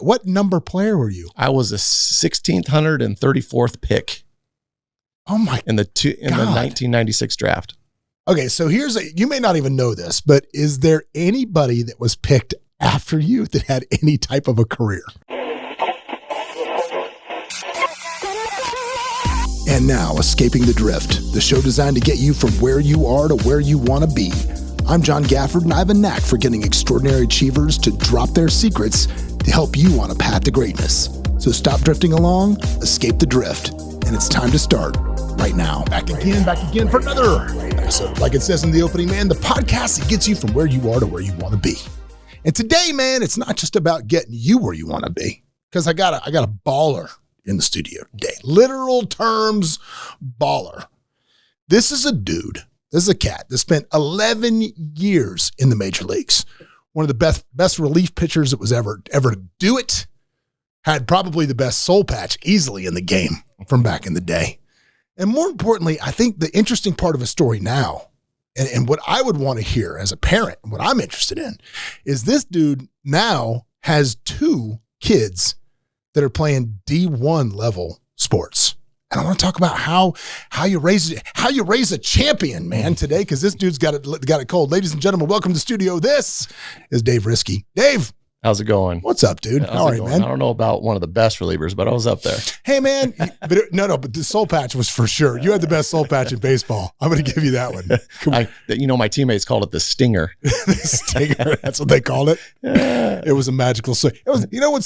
What number player were you? I was a 1634th pick. Oh my! In the 1996 draft. Okay, so you may not even know this, but is there anybody that was picked after you that had any type of a career? And now, Escaping the Drift, the show designed to get you from where you are to where you want to be. I'm John Gafford, and I have a knack for getting extraordinary achievers to drop their secrets to help you on a path to greatness. So stop drifting along, escape the drift, and it's time to start right now. Back again for another episode. Like it says in the opening, man, the podcast that gets you from where you are to where you want to be. And today, man, it's not just about getting you where you want to be, because I got a baller in the studio today. Literal terms, baller. This is a dude. This is a cat that spent 11 years in the major leagues. One of the best relief pitchers that was ever to do it. Had probably the best soul patch easily in the game from back in the day. And more importantly, I think the interesting part of his story now, and what I would want to hear as a parent, and what I'm interested in, is this dude now has 2 kids that are playing D1 level sports. And I want to talk about how you raise a champion, man, today, because this dude's got it cold. Ladies and gentlemen, welcome to the studio. This is Dave Riske. Dave. How's it going? What's up, dude? How are you, man? I don't know about one of the best relievers, but I was up there. Hey, man. But the soul patch was for sure. You had the best soul patch in baseball. I'm going to give you that one. My teammates called it the stinger. The stinger. That's what they called it. Yeah. It was a magical. It was. You know when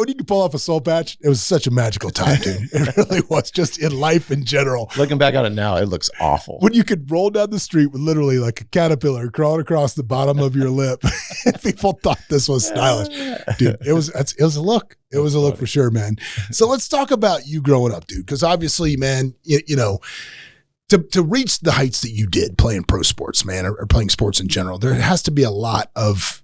you could pull off a soul patch, it was such a magical time, dude. It really was. Just in life in general. Looking back on it now, it looks awful. When you could roll down the street with literally like a caterpillar crawling across the bottom of your lip, people thought this was stylish. Dude, it was a look. It was a look for sure, man. So let's talk about you growing up, dude. Because obviously, man, you know, to reach the heights that you did playing pro sports, man, or playing sports in general, there has to be a lot of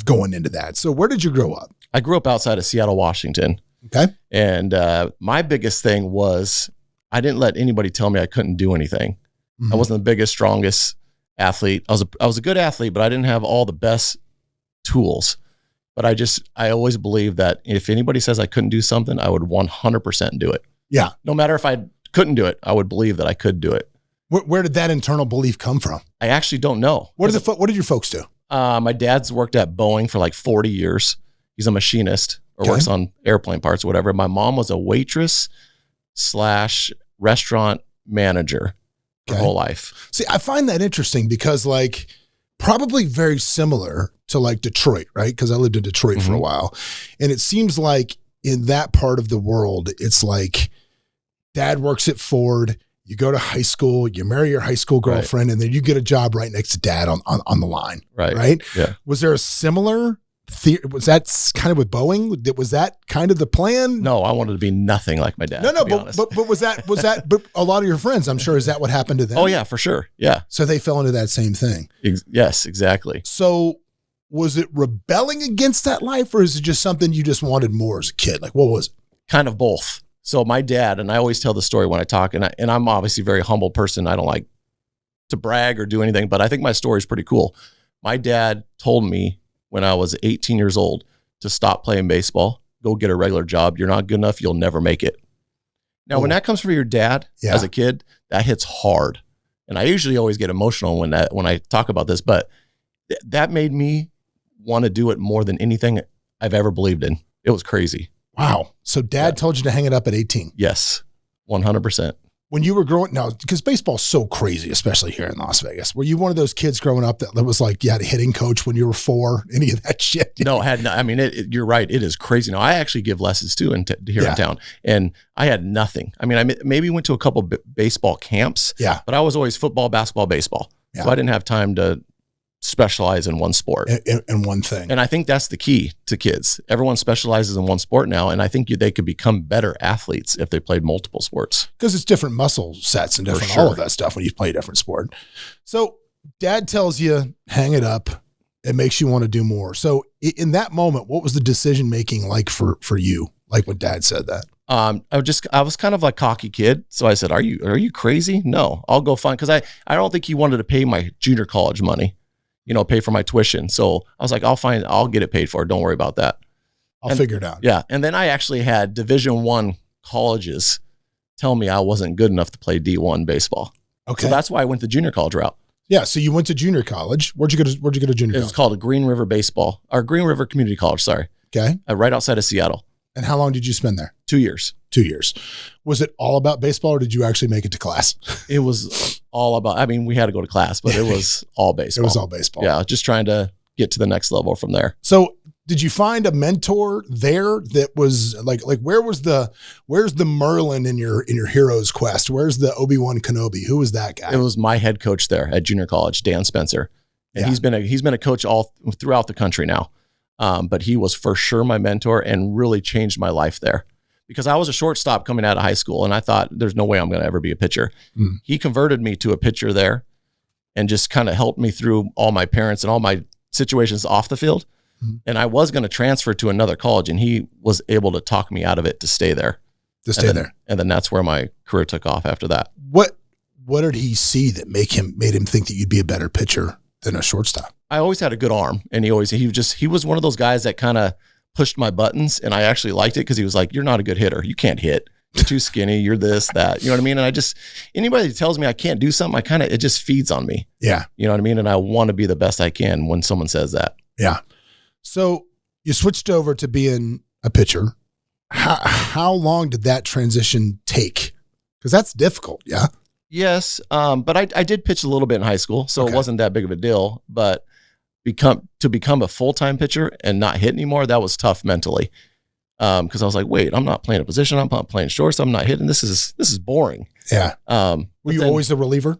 going into that. So where did you grow up? I grew up outside of Seattle, Washington. Okay. And my biggest thing was I didn't let anybody tell me I couldn't do anything. Mm-hmm. I wasn't the biggest, strongest athlete. I was a good athlete, but I didn't have all the best tools. But I always believed that if anybody says I couldn't do something, I would 100% do it. Yeah. No matter if I couldn't do it, I would believe that I could do it. Where did that internal belief come from? I actually don't know. What did your folks do? My dad's worked at Boeing for like 40 years. He's a machinist or works on airplane parts or whatever. My mom was a waitress / restaurant manager her whole life. See, I find that interesting because like probably very similar to like Detroit, right? Because I lived in Detroit for a while. And it seems like in that part of the world, it's like dad works at Ford, you go to high school, you marry your high school girlfriend, and then you get a job right next to dad on the line. Right? Yeah. Was there a similar was that kind of with Boeing? Was that kind of the plan? No, I wanted to be nothing like my dad. But was that but a lot of your friends, I'm sure, is that what happened to them? Oh yeah, for sure. Yeah. So they fell into that same thing. Yes, exactly. So was it rebelling against that life, or is it just something you just wanted more as a kid? Like, what was it? Kind of both. So my dad, and I always tell the story when I talk, and I'm obviously a very humble person. I don't like to brag or do anything, but I think my story is pretty cool. My dad told me when I was 18 years old to stop playing baseball, go get a regular job. You're not good enough. You'll never make it. Now, when that comes from your dad as a kid, that hits hard. And I usually always get emotional when I talk about this, but that made me want to do it more than anything I've ever believed in. It was crazy. Wow. So dad told you to hang it up at 18. Yes. 100%. When you were growing, now, because baseball's so crazy, especially here in Las Vegas, were you one of those kids growing up that was like, you had a hitting coach when you were 4, any of that shit? No, you're right. It is crazy. Now, I actually give lessons too in town, and I had nothing. I mean, I maybe went to a couple baseball camps, but I was always football, basketball, baseball. Yeah. So I didn't have time to specialize in one sport and one thing. And I think that's the key to kids. Everyone specializes in one sport now. And I think they could become better athletes if they played multiple sports. Because it's different muscle sets and different all of that stuff when you play a different sport. So dad tells you, hang it up. It makes you want to do more. So in that moment, what was the decision making like for you? Like when dad said that? I was kind of like cocky kid. So I said, are you crazy? No, I'll go find, because I don't think he wanted to pay my junior college money. Pay for my tuition. So I was like, I'll get it paid for. Don't worry about that. I'll figure it out. Yeah. And then I actually had Division I colleges tell me I wasn't good enough to play D1 baseball. Okay. So that's why I went the junior college route. Yeah. So you went to junior college. Where'd you go to junior It college? was called a Green River Green River Community College. Sorry. Okay. Right outside of Seattle. And how long did you spend there? 2 years. 2 years. Was it all about baseball or did you actually make it to class? It was all about, I mean, we had to go to class, but it was all baseball. It was all baseball. Yeah. Just trying to get to the next level from there. So did you find a mentor there that was like where's the Merlin in your hero's quest? Where's the Obi-Wan Kenobi? Who was that guy? It was my head coach there at junior college, Dan Spencer. And Yeah. he's been a coach all throughout the country now. But he was for sure my mentor and really changed my life there because I was a shortstop coming out of high school and I thought there's no way I'm going to ever be a pitcher. Mm. He converted me to a pitcher there and just kind of helped me through all my parents and all my situations off the field. Mm. And I was going to transfer to another college and he was able to talk me out of it to stay there. And then that's where my career took off after that. What did he see that made him think that you'd be a better pitcher than a shortstop? I always had a good arm and he was one of those guys that kind of pushed my buttons and I actually liked it because he was like, you're not a good hitter. You can't hit. You're too skinny. You're this, that, you know what I mean? And anybody that tells me I can't do something, it just feeds on me. Yeah. You know what I mean? And I want to be the best I can when someone says that. Yeah. So you switched over to being a pitcher. How long did that transition take? Because that's difficult. Yeah. Yes. But I did pitch a little bit in high school, so it wasn't that big of a deal, but to become a full-time pitcher and not hit anymore, that was tough mentally. Cause I was like, wait, I'm not playing a position. I'm not playing shorts. I'm not hitting. This is boring. Yeah. Were you always a reliever?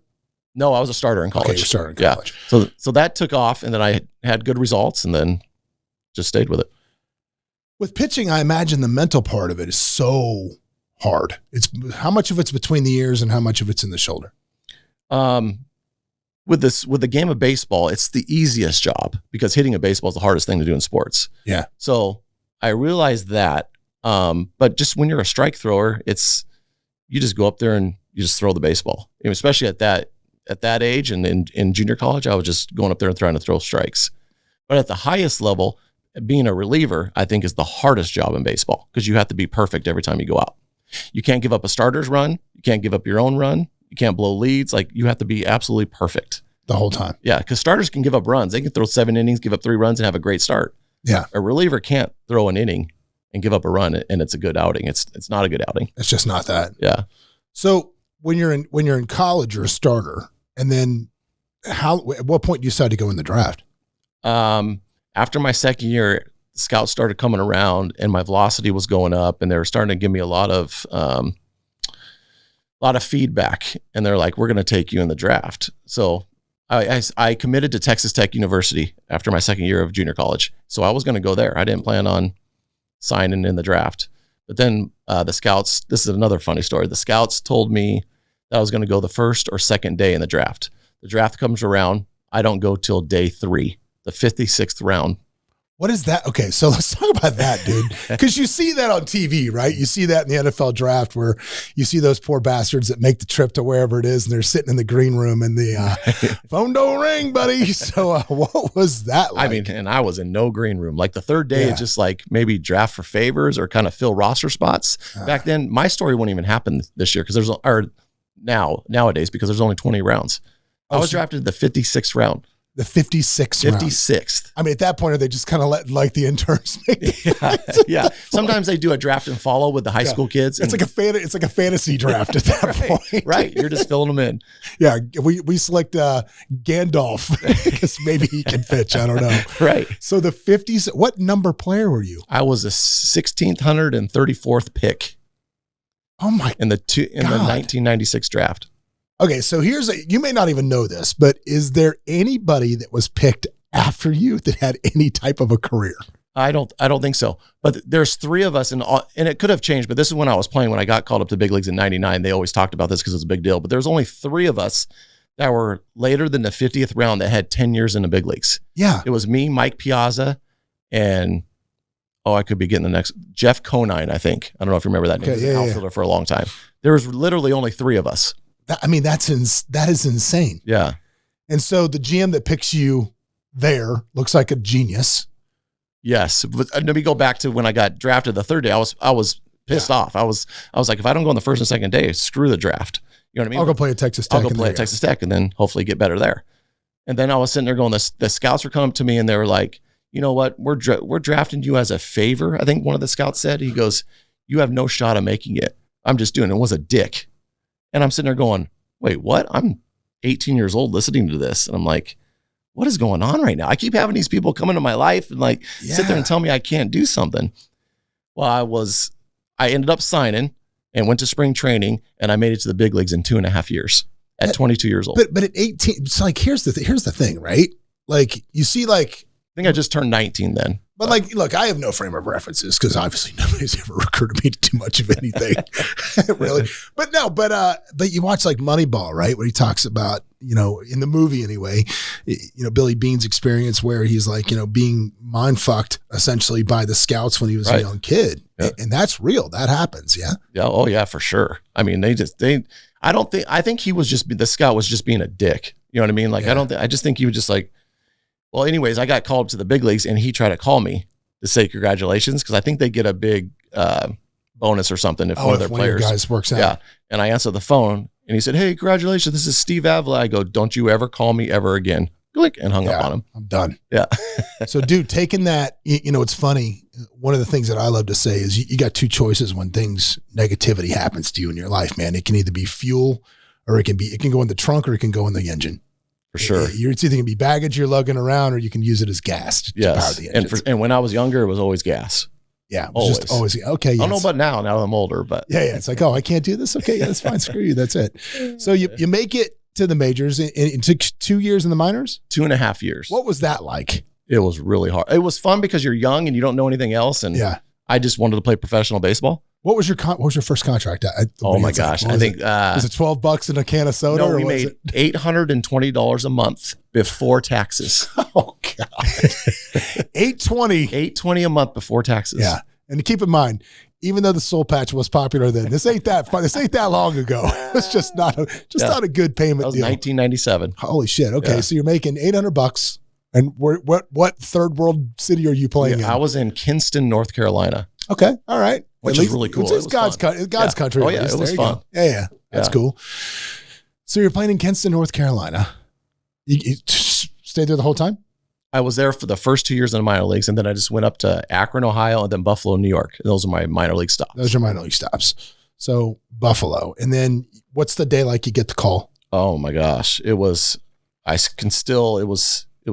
No, I was a starter in college. Okay, you started in college. Yeah. So that took off and then I had good results and then just stayed with it. With pitching, I imagine the mental part of it is so hard. It's how much of it's between the ears and how much of it's in the shoulder. With the game of baseball, it's the easiest job because hitting a baseball is the hardest thing to do in sports. Yeah. So I realized that. But just when you're a strike thrower, you just go up there and you just throw the baseball. And especially at that age and in junior college, I was just going up there and trying to throw strikes. But at the highest level, being a reliever, I think is the hardest job in baseball because you have to be perfect every time you go out. You can't give up a starter's run. You can't give up your own run. You can't blow leads. Like you have to be absolutely perfect the whole time. Yeah. Cause starters can give up runs. They can throw 7 innings, give up 3 runs and have a great start. Yeah. A reliever can't throw an inning and give up a run and it's a good outing. It's not a good outing. It's just not that. Yeah. So when you're in college, you're a starter. And then at what point do you decide to go in the draft? After my second year, scouts started coming around and my velocity was going up and they were starting to give me a lot of feedback and they're like, we're going to take you in the draft. So I committed to Texas Tech University after my second year of junior college. So I was going to go there. I didn't plan on signing in the draft, but then the scouts, this is another funny story. The scouts told me that I was going to go the first or second day in the draft. The draft comes around. I don't go till day 3, the 56th round. What is that? Okay, so let's talk about that, dude. Because you see that on TV, right? You see that in the NFL draft where you see those poor bastards that make the trip to wherever it is and they're sitting in the green room and the phone don't ring, buddy. So what was that like? I mean, and I was in no green room. Like the third day, it's just like maybe draft for favors or kind of fill roster spots. Back then, my story wouldn't even happen this year because nowadays because there's only 20 rounds. I was drafted the 56th round. The 56th round. 56th. I mean, at that point, they just kind of let like the interns make yeah. Sometimes they do a draft and follow with the high school kids. It's like a fantasy draft at that point. Right. You're just filling them in. Yeah. We select Gandalf because maybe he can pitch. I don't know. Right. So the 50s, what number player were you? I was a 1634th pick. Oh my! In the 1996 draft. Okay, so you may not even know this, but is there anybody that was picked after you that had any type of a career? I don't think so. But there's 3 of us and it could have changed, but this is when I was playing, when I got called up to big leagues in 99. They always talked about this because it was a big deal, but there's only 3 of us that were later than the 50th round that had 10 years in the big leagues. Yeah. It was me, Mike Piazza, and I could be getting the next Jeff Conine, I think. I don't know if you remember that name. Okay, He was an outfielder for a long time. There was literally only 3 of us. That is insane. Yeah. And so the GM that picks you there looks like a genius. Yes. But let me go back to when I got drafted the third day. I was pissed off. I was like, if I don't go on the first and second day, screw the draft. You know what I mean? I'll go play at Texas Tech. I'll go play at Texas Tech and then hopefully get better there. And then I was sitting there going, the scouts were coming up to me and they were like, you know what? We're drafting you as a favor. I think one of the scouts said, he goes, you have no shot of making it. I'm just doing it. It was a dick. And I'm sitting there going, wait, what? I'm 18 years old listening to this. And I'm like, what is going on right now? I keep having these people come into my life and like sit there and tell me I can't do something. Well, I ended up signing and went to spring training and I made it to the big leagues in 2.5 years at 22 years old. But at 18, it's like, here's the thing, right? Like you see, like, I think I just turned 19 then. But like, look, I have no frame of references because obviously nobody's ever recruited me to do much of anything, really. But you watch like Moneyball, right? Where he talks about, you know, in the movie anyway, you know, Billy Bean's experience where he's like, you know, being mind fucked essentially by the scouts when he was a young kid. Yeah. And that's real. That happens. Yeah. Yeah. Oh yeah, for sure. I mean, I think he was the scout was just being a dick. You know what I mean? Like, I just think he was just like, well, anyways, I got called to the big leagues and he tried to call me to say congratulations because I think they get a big bonus or something if one of their players guys works out. Yeah. And I answered the phone and he said, hey, congratulations. This is Steve Avila. I go, don't you ever call me ever again. Click, and hung up on him. I'm done. Yeah. So, dude, taking that, you know, it's funny. One of the things that I love to say is you got two choices when negativity happens to you in your life, man. It can either be fuel or it can go in the trunk or it can go in the engine. For sure. It's either going to be baggage you're lugging around or you can use it as gas to power the engine. And when I was younger, it was always gas. Yeah. It was just always. Okay. I don't know about now that I'm older, but. Yeah. It's like, oh, I can't do this. Okay. Yeah, that's fine. Screw you. That's it. So you make it to the majors. It took 2 years in the minors? 2.5 years. What was that like? It was really hard. It was fun because you're young and you don't know anything else. And I just wanted to play professional baseball. What was your first contract? Oh my gosh. I think was it $12 in a can of soda? No, we made $820 a month before taxes. Oh God. $820 a month before taxes. Yeah. And keep in mind, even though the soul patch was popular then, this ain't that fun. This ain't that long ago. It's just not a good payment deal. That was deal. 1997. Holy shit. Okay. Yeah. So you're making $800. And what third world city are you playing in? I was in Kinston, North Carolina. Okay. All right. Which is really cool. It's God's country. Oh, yeah. It was fun. Yeah. That's cool. So you're playing in Kinston, North Carolina. You stayed there the whole time? I was there for the first 2 years in the minor leagues, and then I just went up to Akron, Ohio, and then Buffalo, New York. Those are my minor league stops. Those are minor league stops. So Buffalo. And then what's the day like you get the call? Oh, my gosh. It was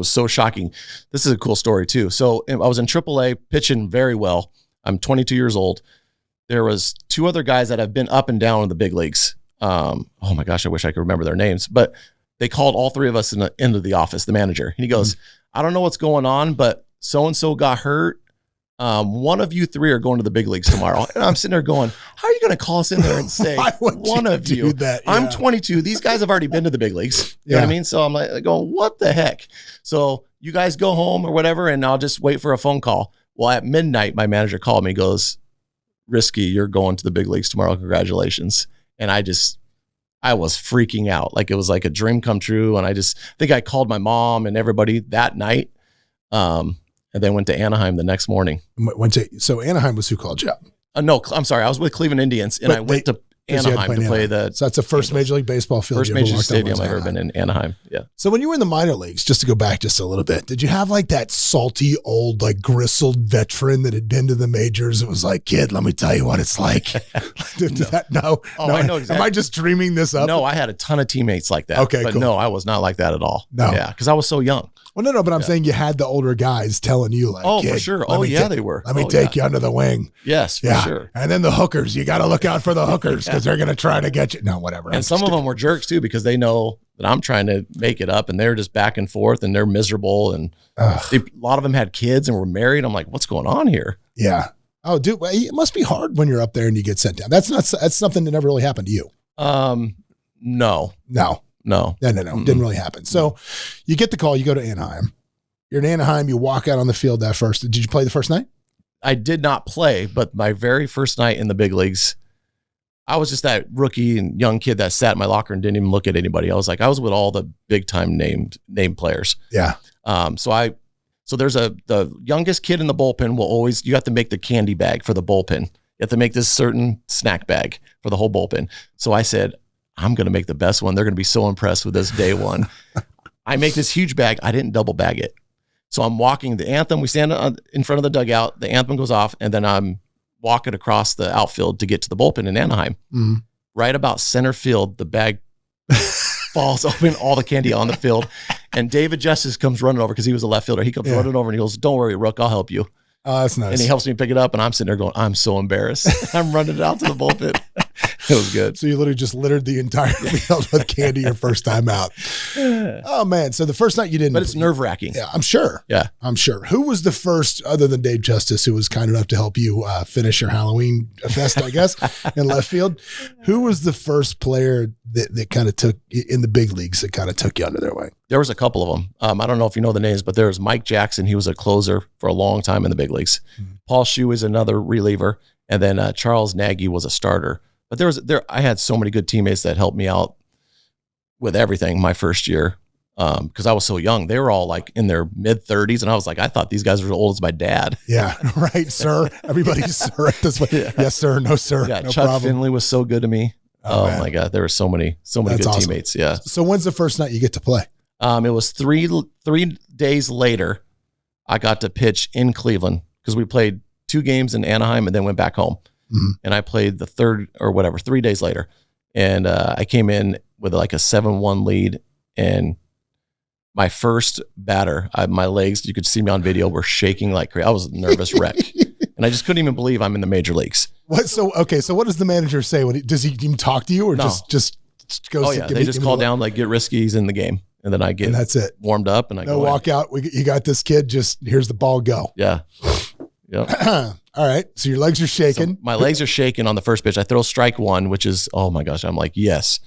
so shocking. This is a cool story, too. So I was in AAA pitching very well. I'm 22 years old. There was 2 other guys that have been up and down in the big leagues. Oh my gosh, I wish I could remember their names, but they called all 3 of us into the office, the manager. And he goes, I don't know what's going on, but so-and-so got hurt. One of you 3 are going to the big leagues tomorrow. And I'm sitting there going, how are you going to call us in there and say one of you? That, yeah. I'm 22. These guys have already been to the big leagues. You know what I mean? So I'm like going, what the heck? So you guys go home or whatever, and I'll just wait for a phone call. Well, at midnight, my manager called me, goes, Riske, you're going to the big leagues tomorrow. Congratulations. And I was freaking out. Like it was like a dream come true. And I think I called my mom and everybody that night. And then went to Anaheim the next morning. So Anaheim was who called you up? No, I'm sorry. I was with Cleveland Indians and I went to Anaheim to play the. So that's the first Major League Baseball field. First Major League Stadium I've ever been in, Anaheim. Yeah. So when you were in the minor leagues, just to go back just a little bit, did you have like that salty old like gristled veteran that had been to the majors? It was like, kid, let me tell you what it's like. No. I know exactly. Am I just dreaming this up? No, I had a ton of teammates like that. Okay, but cool. No, I was not like that at all. No. Yeah, because I was so young. Well, no, but I'm saying you had the older guys telling you like, oh, for sure. Oh, yeah, they were. Let me take you under the wing. Yes, for sure. And then the hookers, you got to look out for the hookers because they're going to try to get you. No, whatever. And some of them were jerks too because they know that I'm trying to make it up and they're just back and forth and they're miserable. And a lot of them had kids and were married. I'm like, what's going on here? Yeah. Oh, dude, it must be hard when you're up there and you get sent down. That's something that never really happened to you. No. Didn't really happen. So you get the call, you go to Anaheim. You're in Anaheim, you walk out on the field that first. Did you play the first night? I did not play, but my very first night in the big leagues, I was just that rookie and young kid that sat in my locker and didn't even look at anybody. I was with all the big time named players. Yeah. So So there's the youngest kid in the bullpen you have to make the candy bag for the bullpen. You have to make this certain snack bag for the whole bullpen. So I said, I'm going to make the best one. They're going to be so impressed with this day one. I make this huge bag. I didn't double bag it. So I'm walking the anthem. We stand in front of the dugout. The anthem goes off, and then I'm walking across the outfield to get to the bullpen in Anaheim. Mm-hmm. Right about center field, the bag falls open, all the candy on the field. And David Justice comes running over because he was a left fielder. He comes running over and he goes, "Don't worry, Rook, I'll help you." Oh, that's nice. And he helps me pick it up, and I'm sitting there going, I'm so embarrassed. I'm running it out to the bullpen. It was good. So you literally just littered the entire field with candy your first time out. Oh, man. So the first night you didn't. But it's nerve-wracking. Yeah, I'm sure. Yeah. I'm sure. Who was the first, other than Dave Justice, who was kind enough to help you finish your Halloween fest, I guess, in left field? Who was the first player that kind of took, in the big leagues, that kind of took you under their wing? There was a couple of them. I don't know if you know the names, but there was Mike Jackson. He was a closer for a long time in the big leagues. Mm-hmm. Paul Shue is another reliever. And then Charles Nagy was a starter. But I had so many good teammates that helped me out with everything my first year because I was so young. They were all like in their mid-30s, and I was like, I thought these guys were as old as my dad. Yeah, right, sir. Everybody's sir at this point. Yeah. Yes, sir. No, sir. Yeah, no Chuck problem. Finley was so good to me. Oh my God, there were so many That's good awesome. teammates. Yeah. So when's the first night you get to play? It was three days later. I got to pitch in Cleveland because we played 2 games in Anaheim and then went back home. Mm-hmm. And I played the 3 days later. And I came in with like a 7-1 lead. And my first batter, my legs, you could see me on video, were shaking like crazy. I was a nervous wreck. And I just couldn't even believe I'm in the major leagues. What? So what does the manager say? Does he even talk to you or no. just goes? Oh, yeah. They just call down, like, get Riske, he's in the game. And then I get that's it. Warmed up and I go walk out. You got this kid. Just here's the ball. Go. Yeah. Yep. All right. So your legs are shaking. So my legs are shaking on the first pitch. I throw strike one, which is, oh my gosh. I'm like, yes.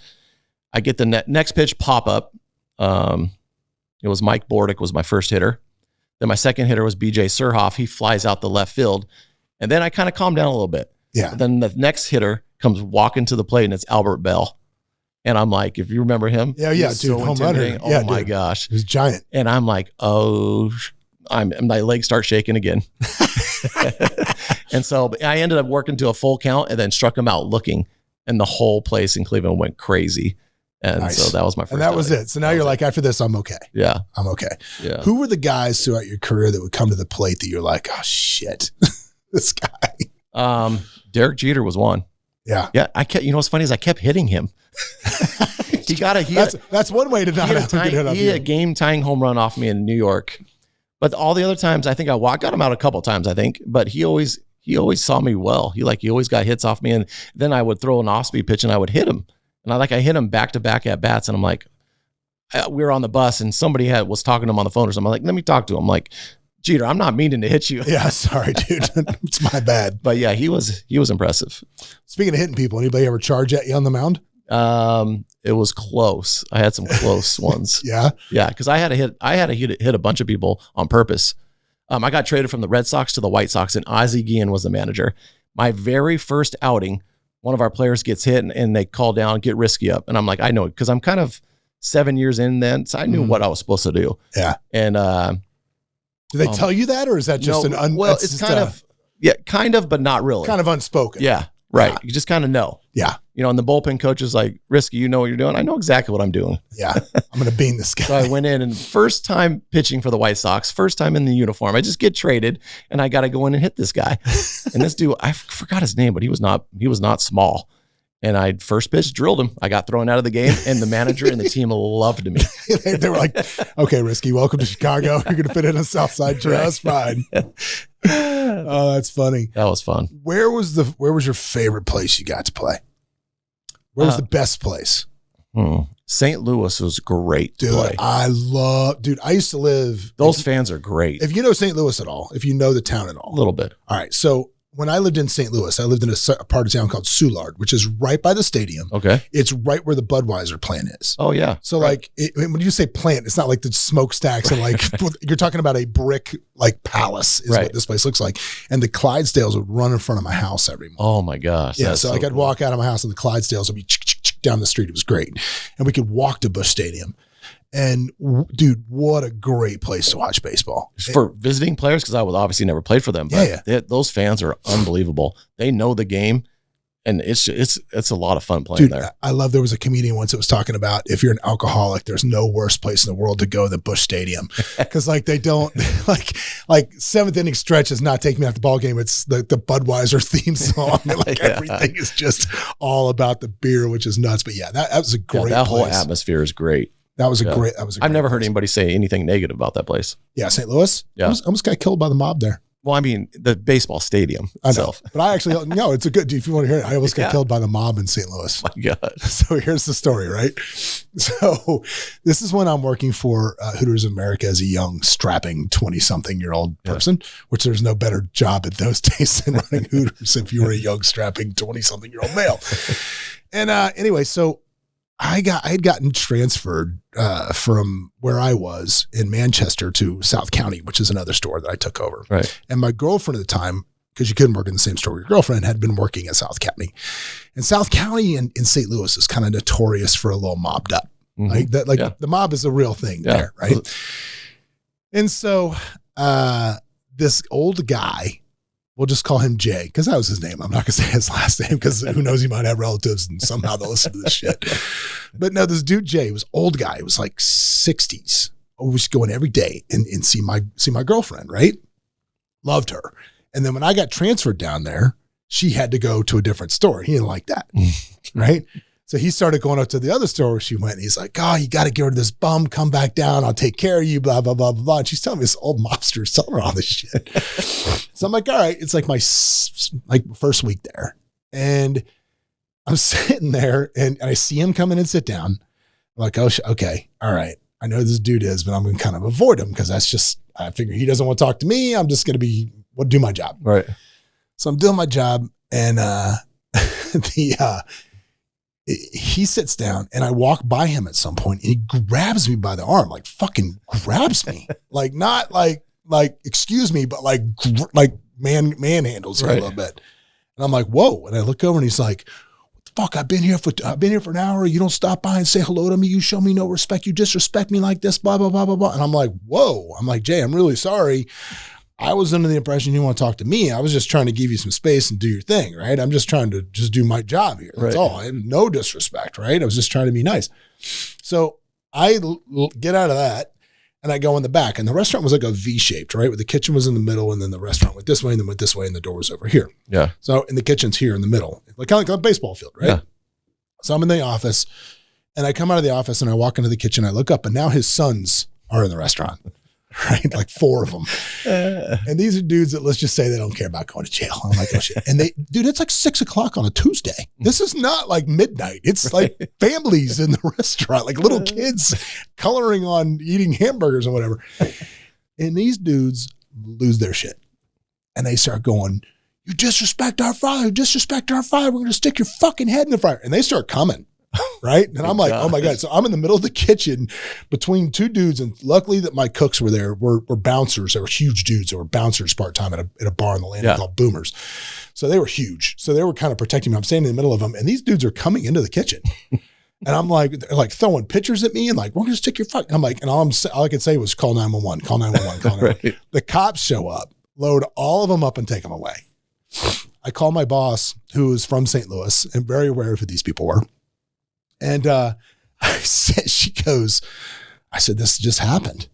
I get the next pitch pop up. It was Mike Bordick was my first hitter. Then my second hitter was BJ Surhoff. He flies out the left field. And then I kind of calmed down a little bit. Yeah. But then the next hitter comes walking to the plate and it's Albert Bell. And I'm like, if you remember him. Yeah, dude. So home runner. Yeah, oh my gosh. He was giant. And I'm like, my legs start shaking again. And so I ended up working to a full count and then struck him out looking. And the whole place in Cleveland went crazy. And nice. So that was my first. And that was it. So now you're like, after this, I'm okay. Yeah. I'm okay. Yeah. Who were the guys throughout your career that would come to the plate that you're like, oh shit, this guy? Derek Jeter was one. Yeah. Yeah. What's funny is I kept hitting him. That's one way to not have to get hit off. He had a game tying home run off me in New York. But all the other times, I think I got him out a couple of times, I think, but he always saw me well. He always got hits off me. And then I would throw an off-speed pitch and I would hit him. And I hit him back-to-back at bats. And I'm like, we were on the bus and somebody was talking to him on the phone or something. I'm like, let me talk to him. I'm like, Jeter, I'm not meaning to hit you. Yeah, sorry, dude. It's my bad. But yeah, he was impressive. Speaking of hitting people, anybody ever charge at you on the mound? It was close. I had some close ones. Yeah. Yeah. Cause I had to hit a bunch of people on purpose. I got traded from the Red Sox to the White Sox and Ozzie Guillen was the manager. My very first outing, one of our players gets hit and they call down, get Riske up. And I'm like, I know it. Cause I'm kind of 7 years in then. So I knew what I was supposed to do. Yeah. And, do they tell you that or is that just it's kind of, but not really. Kind of unspoken. Yeah. Right. Yeah. You just kind of know. Yeah. And the bullpen coach is like, Riske, you know what you're doing? I know exactly what I'm doing. Yeah. I'm going to bean this guy. So I went in and first time pitching for the White Sox, first time in the uniform. I just get traded and I got to go in and hit this guy. And this dude, I forgot his name, but he was not small. And I first pitch drilled him. I got thrown out of the game and the manager and the team loved me. They were like, okay, Riske, welcome to Chicago. You're going to fit in on South Side. That's fine. Oh, that's funny. That was fun. Where was your favorite place you got to play? Where was the best place? St. Louis was great. Dude, play. I used to live. Those fans are great. If you know St. Louis at all, if you know the town at all. A little bit. All right. So when I lived in St. Louis, I lived in a part of town called Soulard, which is right by the stadium. Okay. It's right where the Budweiser plant is. Oh, yeah. So right. When you say plant, it's not like the smokestacks and like, you're talking about a brick like palace is what this place looks like. And the Clydesdales would run in front of my house every morning. Oh my gosh. Yeah. So I'd walk out of my house and the Clydesdales would be down the street. It was great. And we could walk to Busch Stadium. And dude, what a great place to watch baseball for visiting players. Cause I was obviously never played for them, but those fans are unbelievable. They know the game. And it's a lot of fun playing there. I love, there was a comedian once that was talking about, if you're an alcoholic, there's no worse place in the world to go than Busch Stadium. Cause like they don't like seventh inning stretch is not taking me out the ball game. It's the Budweiser theme song. And everything is just all about the beer, which is nuts. But that was a great that place. whole atmosphere is great. That was a great I've never heard anybody say anything negative about that place. Yeah. St. Louis. Yeah. I almost got killed by the mob there. Well, I mean, the baseball stadium itself. I know, but I actually, no, it's a good, if you want to hear it, I almost got killed by the mob in St. Louis. My God. So here's the story, right? So this is when I'm working for Hooters America as a young, strapping 20-something-year-old person, which there's no better job at those days than running Hooters if you were a young, strapping 20-something-year-old male. And anyway, so I had gotten transferred from where I was in Manchester to South County, which is another store that I took over. Right. And my girlfriend at the time, because you couldn't work in the same store with your girlfriend, had been working at South County. And South County in St. Louis is kind of notorious for a little mobbed up. The mob is a real thing there, right? And so this old guy, we'll just call him Jay, because that was his name. I'm not going to say his last name because who knows, he might have relatives and somehow they'll listen to this shit. But no, this dude Jay was old guy. It was like 60s. I was going every day and see my girlfriend, right? Loved her. And then when I got transferred down there, she had to go to a different store. He didn't like that, right? So he started going up to the other store where she went. And he's like, oh, you got to get rid of this bum. Come back down. I'll take care of you, blah, blah, blah, blah, blah. And she's telling me this old mobster is telling her all this shit. So I'm like, all right. It's like my first week there. And I'm sitting there and I see him come in and sit down. I'm like, oh, okay. All right. I know who this dude is, but I'm going to kind of avoid him because that's just, I figure he doesn't want to talk to me. I'm just going to do my job. Right. So I'm doing my job and he sits down and I walk by him at some point and he grabs me by the arm, like fucking grabs me, like not like excuse me, but like manhandles him a little bit. And I'm like, whoa. And I look over and he's like, what the fuck? I've been here for an hour. You don't stop by and say hello to me. You show me no respect. You disrespect me like this, blah, blah, blah, blah, blah. And I'm like, whoa. I'm like, Jay, I'm really sorry. I was under the impression you want to talk to me. I was just trying to give you some space and do your thing, right? I'm just trying to just do my job here. That's all. I have no disrespect, right? I was just trying to be nice. So I get out of that and I go in the back. And the restaurant was like a V-shaped, right? Where the kitchen was in the middle and then the restaurant went this way and then went this way and the door was over here. Yeah. So and the kitchen's here in the middle, like kind of like a baseball field, right? Yeah. So I'm in the office and I come out of the office and I walk into the kitchen. I look up and now his sons are in the restaurant. Right? Like 4 of them. And these are dudes that let's just say they don't care about going to jail. I'm like, oh shit. And dude, it's like 6:00 on a Tuesday. This is not like midnight. It's like families in the restaurant, like little kids coloring on eating hamburgers or whatever. And these dudes lose their shit. And they start going, you disrespect our father, you disrespect our father. We're going to stick your fucking head in the fire. And they start coming. Right. And I'm like, oh my God. So I'm in the middle of the kitchen between 2 dudes. And luckily that my cooks were there were bouncers. They were huge dudes. They were bouncers part-time at a bar in the landing called Boomers. So they were huge. So they were kind of protecting me. I'm standing in the middle of them and these dudes are coming into the kitchen. And I'm like, they're like throwing pictures at me and like, we're going to stick your fuck. I'm like, and all I could say was call 911, call 911, call 911. Right. The cops show up, load all of them up and take them away. I call my boss who is from St. Louis and very aware of who these people were. And I said, I said, this just happened.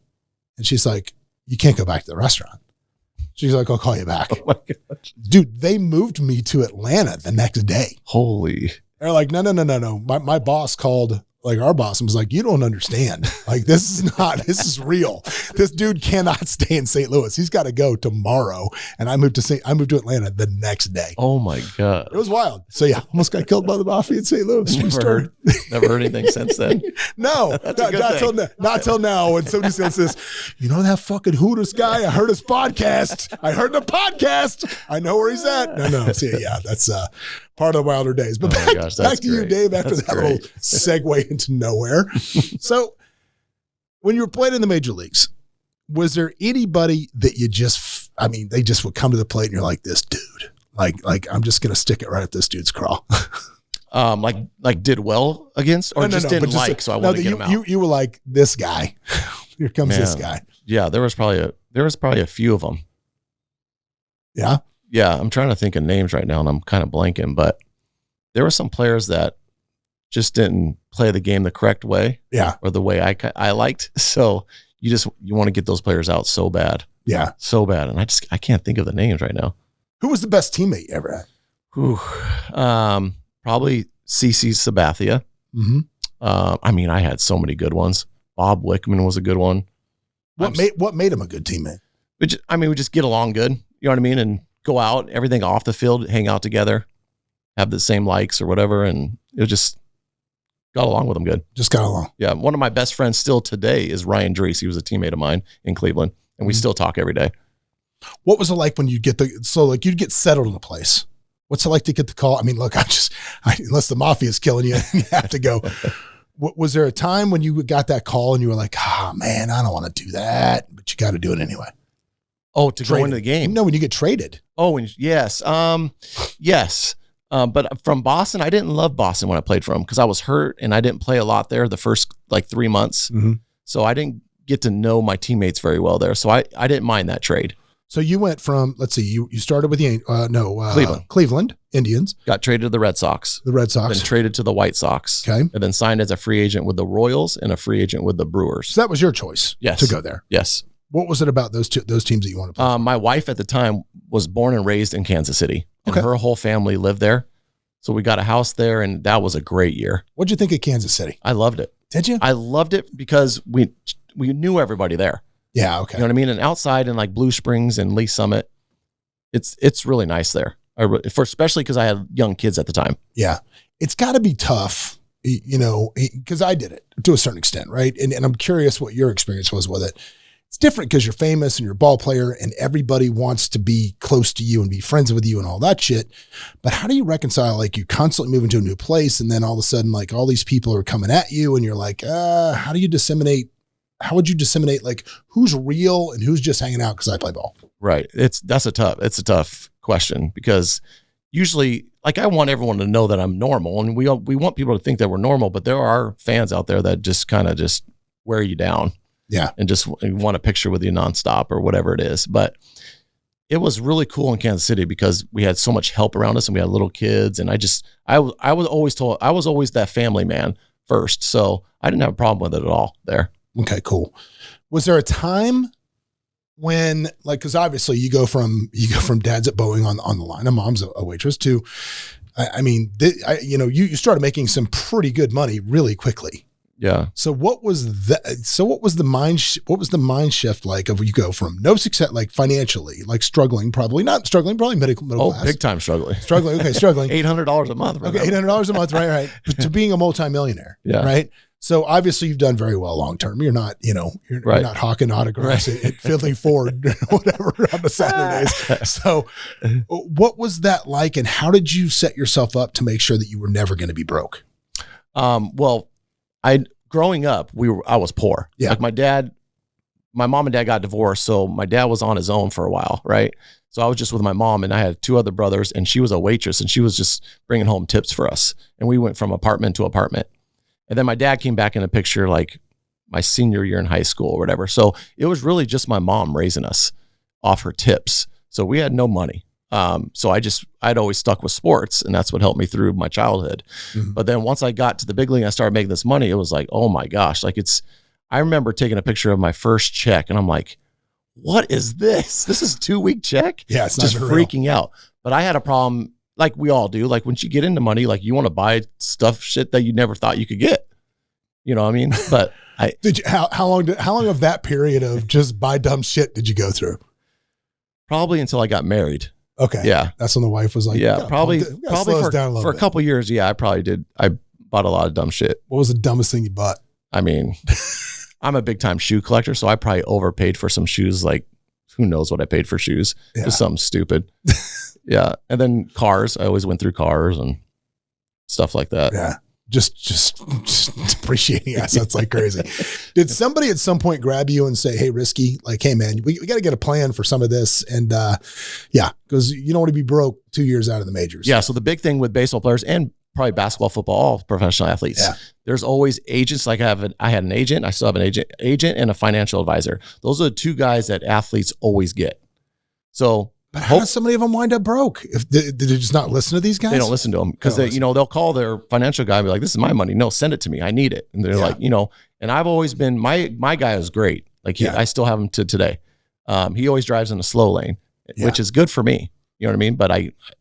And she's like, you can't go back to the restaurant. She's like, I'll call you back. Oh my gosh. Dude, they moved me to Atlanta the next day. Holy. They're like, no. My boss called like our boss and was like, you don't understand. Like, this is real. This dude cannot stay in St. Louis. He's got to go tomorrow. And I moved to Atlanta the next day. Oh my God. It was wild. So yeah, almost got killed by the Mafia in St. Louis. Never heard anything since then. No, not till now. When somebody says, you know that fucking Hooters guy? I heard his podcast. I heard the podcast. I know where he's at. No. See, yeah, that's part of the wilder days. But back to you, Dave, after that little segue into nowhere. So when you were playing in the major leagues, was there anybody that they just would come to the plate and you're like, this dude, like I'm just going to stick it right up this dude's craw? Like did well against, or didn't like, so I wanted to get him out. You were like, this guy. Here comes this guy. Yeah, there was probably a few of them. Yeah? Yeah, I'm trying to think of names right now, and I'm kind of blanking, but there were some players that just didn't play the game the correct way. Yeah. Or the way I liked. So you want to get those players out so bad. Yeah. So bad. And I can't think of the names right now. Who was the best teammate you ever had? Probably CC Sabathia. Mm-hmm. I had so many good ones. Bob Wickman was a good one. What made him a good teammate? We just get along good. You know what I mean? And go out, everything off the field, hang out together, have the same likes or whatever. And it just got along with them good. Just got along. Yeah. One of my best friends still today is Ryan Drees. He was a teammate of mine in Cleveland, and we still talk every day. What was it like when you'd you'd get settled in a place? What's it like to get the call? I mean, look, unless the Mafia is killing you, you have to go. Was there a time when you got that call and you were like, man, I don't want to do that, but you got to do it anyway? Oh, to go into the game? No, when you get traded. Oh, yes. Yes. But from Boston, I didn't love Boston when I played for them because I was hurt and I didn't play a lot there the first 3 months. Mm-hmm. So I didn't get to know my teammates very well there. So I didn't mind that trade. So you went from, let's see, you started with the Cleveland Indians. Got traded to the Red Sox. The Red Sox. Then traded to the White Sox. Okay. And then signed as a free agent with the Royals and a free agent with the Brewers. So that was your choice. Yes. To go there. Yes. What was it about those teams that you wanted to play? My wife at the time was born and raised in Kansas City. And Okay. her whole family lived there. So we got a house there, and that was a great year. What'd you think of Kansas City? I loved it. Did you? I loved it because we knew everybody there. Yeah, okay. You know what I mean? And outside in like Blue Springs and Lee Summit, it's really nice there. Especially because I had young kids at the time. Yeah. It's got to be tough, because I did it to a certain extent, right? And I'm curious what your experience was with it. It's different because you're famous and you're a ball player and everybody wants to be close to you and be friends with you and all that shit. But how do you reconcile, like, you constantly moving to a new place and then all of a sudden, like, all these people are coming at you and you're like, how would you disseminate, like, who's real and who's just hanging out because I play ball? Right. It's a tough question because usually, like, I want everyone to know that I'm normal, and we want people to think that we're normal, but there are fans out there that just kind of just wear you down. Yeah. And just want a picture with you nonstop or whatever it is. But it was really cool in Kansas City because we had so much help around us and we had little kids. And I was always that family man first. So I didn't have a problem with it at all there. Okay, cool. Was there a time when, like, because obviously you go from dad's at Boeing on the line and mom's a waitress to, you started making some pretty good money really quickly. Yeah. So what was that? So what was the mind shift like of you go from no success, like financially, like probably middle class. Big time struggling. Okay, struggling. $800 a month. Okay, $800 a month, right. To being a multimillionaire. Yeah. Right. So obviously you've done very well long term. You're not, you're not hawking autographs at Finley Ford or whatever on the Saturdays. So what was that like, and how did you set yourself up to make sure that you were never going to be broke? Growing up, I was poor. Yeah. Like my mom and dad got divorced. So my dad was on his own for a while. Right. So I was just with my mom, and I had two other brothers, and she was a waitress, and she was just bringing home tips for us. And we went from apartment to apartment. And then my dad came back in the picture, like my senior year in high school or whatever. So it was really just my mom raising us off her tips. So we had no money. So I'd always stuck with sports, and that's what helped me through my childhood. Mm-hmm. But then once I got to the big league and I started making this money, it was like, oh my gosh, I remember taking a picture of my first check, and I'm like, what is this? This is a 2-week check? Yeah. It's just freaking out. But I had a problem, like we all do. Like, once you get into money, like, you want to buy shit that you never thought you could get. You know what I mean? But how long of that period of just buy dumb shit did you go through? Probably until I got married. Okay. Yeah. That's when the wife was like, yeah, probably for a couple of years. Yeah, I probably did. I bought a lot of dumb shit. What was the dumbest thing you bought? I mean, I'm a big time shoe collector, so I probably overpaid for some shoes. Like, who knows what I paid for shoes? Yeah. Just something stupid. Yeah. And then cars. I always went through cars and stuff like that. Yeah. Just depreciating assets like crazy. Did somebody at some point grab you and say, hey, Riske, like, hey man, we got to get a plan for some of this. And because you don't want to be broke 2 years out of the majors. Yeah. So the big thing with baseball players and probably basketball, football, all professional athletes. Yeah. There's always agents. Like I had an agent. I still have an agent and a financial advisor. Those are the two guys that athletes always get. So, but how does so many of them wind up broke? If did they just not listen to these guys? They don't listen to them because they'll call their financial guy and be like, "This is my money. No, send it to me. I need it." And they're like, and I've always been my guy is great. Like I still have him to today. He always drives in a slow lane, which is good for me. You know what I mean? But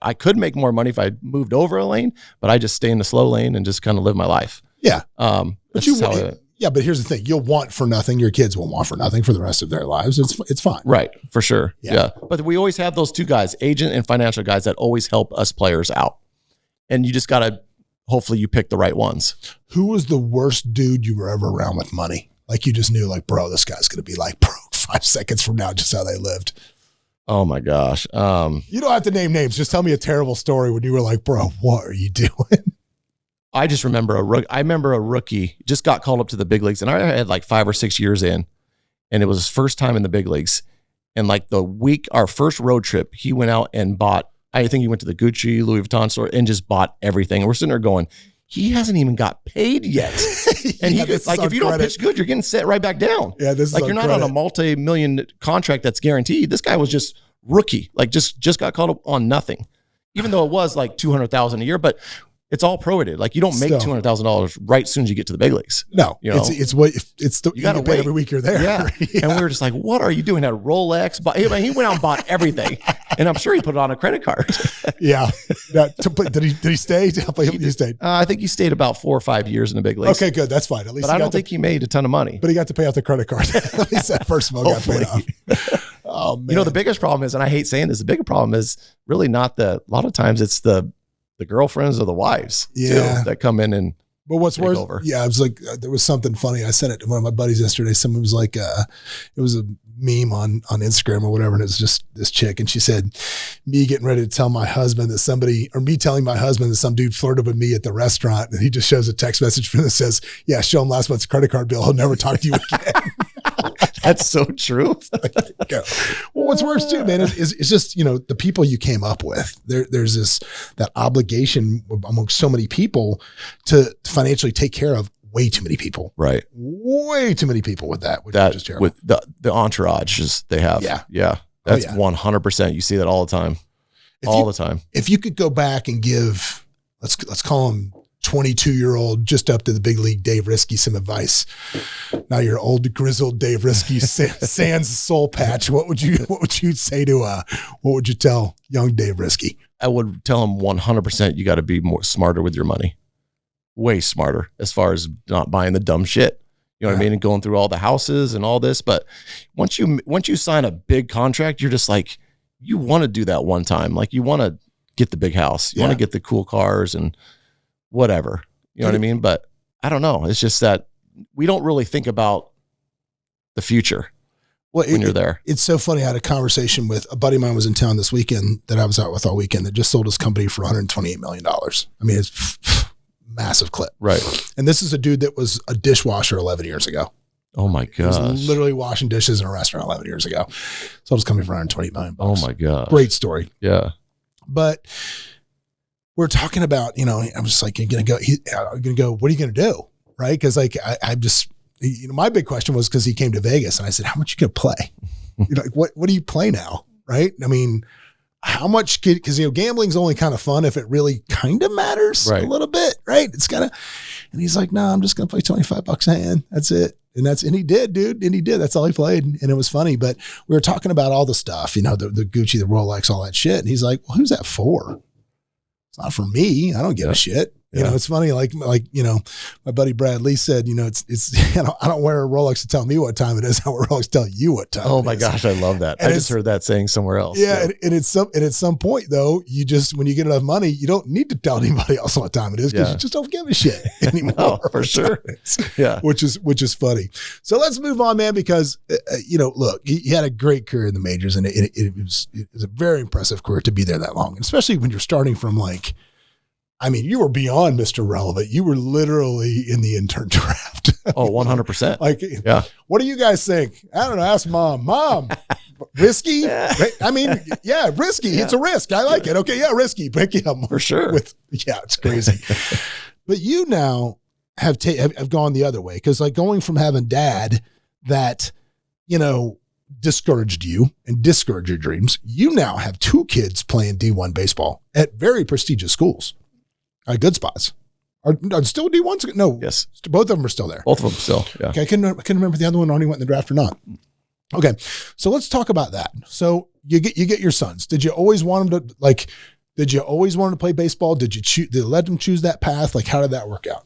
I could make more money if I moved over a lane, but I just stay in the slow lane and just kind of live my life. Yeah. But but here's the thing. You'll want for nothing. Your kids will want for nothing for the rest of their lives. It's fine. Right. For sure. Yeah. But we always have those two guys, agent and financial guys, that always help us players out. And you just got to, hopefully you pick the right ones. Who was the worst dude you were ever around with money? Like you just knew like, bro, this guy's going to be like broke 5 seconds from now, just how they lived. Oh my gosh. You don't have to name names. Just tell me a terrible story when you were like, bro, what are you doing? I just remember a rookie just got called up to the big leagues, and I had like 5 or 6 years in, and it was his first time in the big leagues. And like our first road trip, he went out and bought, I think he went to the Gucci, Louis Vuitton store and just bought everything. And we're sitting there going, he hasn't even got paid yet. And if you don't pitch good, you're getting set right back down. Yeah, this is like you're not on a multi-million contract that's guaranteed. This guy was just rookie, like just got called up on nothing, even though it was like $200,000 a year, but it's all prorated. Like you don't make $200,000 right as soon as you get to the big leagues. No, you got to wait every week you're there. Yeah. And we were just like, what are you doing? Had a Rolex, but he went out and bought everything, and I'm sure he put it on a credit card. Yeah. Did he stay? He stayed. I think he stayed about 4 or 5 years in the big leagues. Okay, good. That's fine. At least, but I don't think he made a ton of money. But he got to pay off the credit card. At least that first one got paid off. Oh man. The biggest problem is, and I hate saying this, the bigger problem is really not a lot of times it's the girlfriends or the wives too, that come in and but what's worse, I was like, there was something funny. I sent it to one of my buddies yesterday. Someone was like, it was a meme on Instagram or whatever. And it was just this chick. And she said, me getting ready to tell my husband that me telling my husband that some dude flirted with me at the restaurant. And he just shows a text message from him that says, yeah, show him last month's credit card bill. He'll never talk to you again. That's so true. Well, what's worse too, man, is just, the people you came up with. There's that obligation among so many people to financially take care of way too many people. Right. Way too many people with that, which is just terrible. With the entourage they have. Yeah. Yeah. That's 100%. You see that all the time. The time. If you could go back and give, let's call him 22-year-old, just up to the big league, Dave Riske, some advice. Now you're old, grizzled Dave Riske, sans soul patch. What would you say to, what would you tell young Dave Riske? I would tell him 100% you got to be more smarter with your money. Way smarter as far as not buying the dumb shit. You know what I mean? And going through all the houses and all this. But once you sign a big contract, you're just like, you want to do that one time. Like you want to get the big house. You want to get the cool cars and whatever, you know what I mean? But I don't know. It's just that we don't really think about the future when you're there. It's so funny. I had a conversation with a buddy of mine was in town this weekend that I was out with all weekend that just sold his company for $128 million. I mean, it's massive clip. Right. And this is a dude that was a dishwasher 11 years ago. Oh my gosh. He was literally washing dishes in a restaurant 11 years ago. Sold his company for $128 million. Oh my God. Great story. Yeah. But we're talking about, I'm just like, you're going to go, what are you going to do? Right. Cause like, I'm just, my big question was cause he came to Vegas and I said, how much you going to play? Like, what do you play now? Right. I mean, how much cause gambling's only kind of fun if it really kind of matters a little bit. Right. It's gotta, and he's like, no, I'm just going to play $25 a hand. That's it. And he did, dude. And he did. That's all he played. And it was funny, but we were talking about all the stuff, the Gucci, the Rolex, all that shit. And he's like, well, who's that for? It's not for me. I don't give a shit. It's funny. Like, my buddy Brad Lee said, it's, I don't wear a Rolex to tell me what time it is. I wear a Rolex to tell you what time. Oh my gosh. I love that. I just heard that saying somewhere else. Yeah. And at some point though, when you get enough money, you don't need to tell anybody else what time it is because you just don't give a shit anymore. No, for sure. Yeah. Which is funny. So let's move on, man, because, look, he had a great career in the majors and it was a very impressive career to be there that long. And especially when you're starting from you were beyond Mr. Relevant. You were literally in the intern draft. Oh, 100%. Like, yeah. What do you guys think? I don't know. Ask mom. Mom, risky? I mean, yeah, risky. Yeah. It's a risk. I like it. Okay, yeah, risky. Break it up for sure. Yeah, it's crazy. But you now have gone the other way, because like going from having dad that, discouraged you and discouraged your dreams, you now have 2 kids playing D1 baseball at very prestigious schools, good spots. Are still D1s? No. Yes. Both of them are still there. Both of them still, yeah. Okay, I couldn't remember if the other one already went in the draft or not. Okay, so let's talk about that. So you get your sons. Did you always want them to Did you always want them to play baseball? Did you let them choose that path? Like, how did that work out?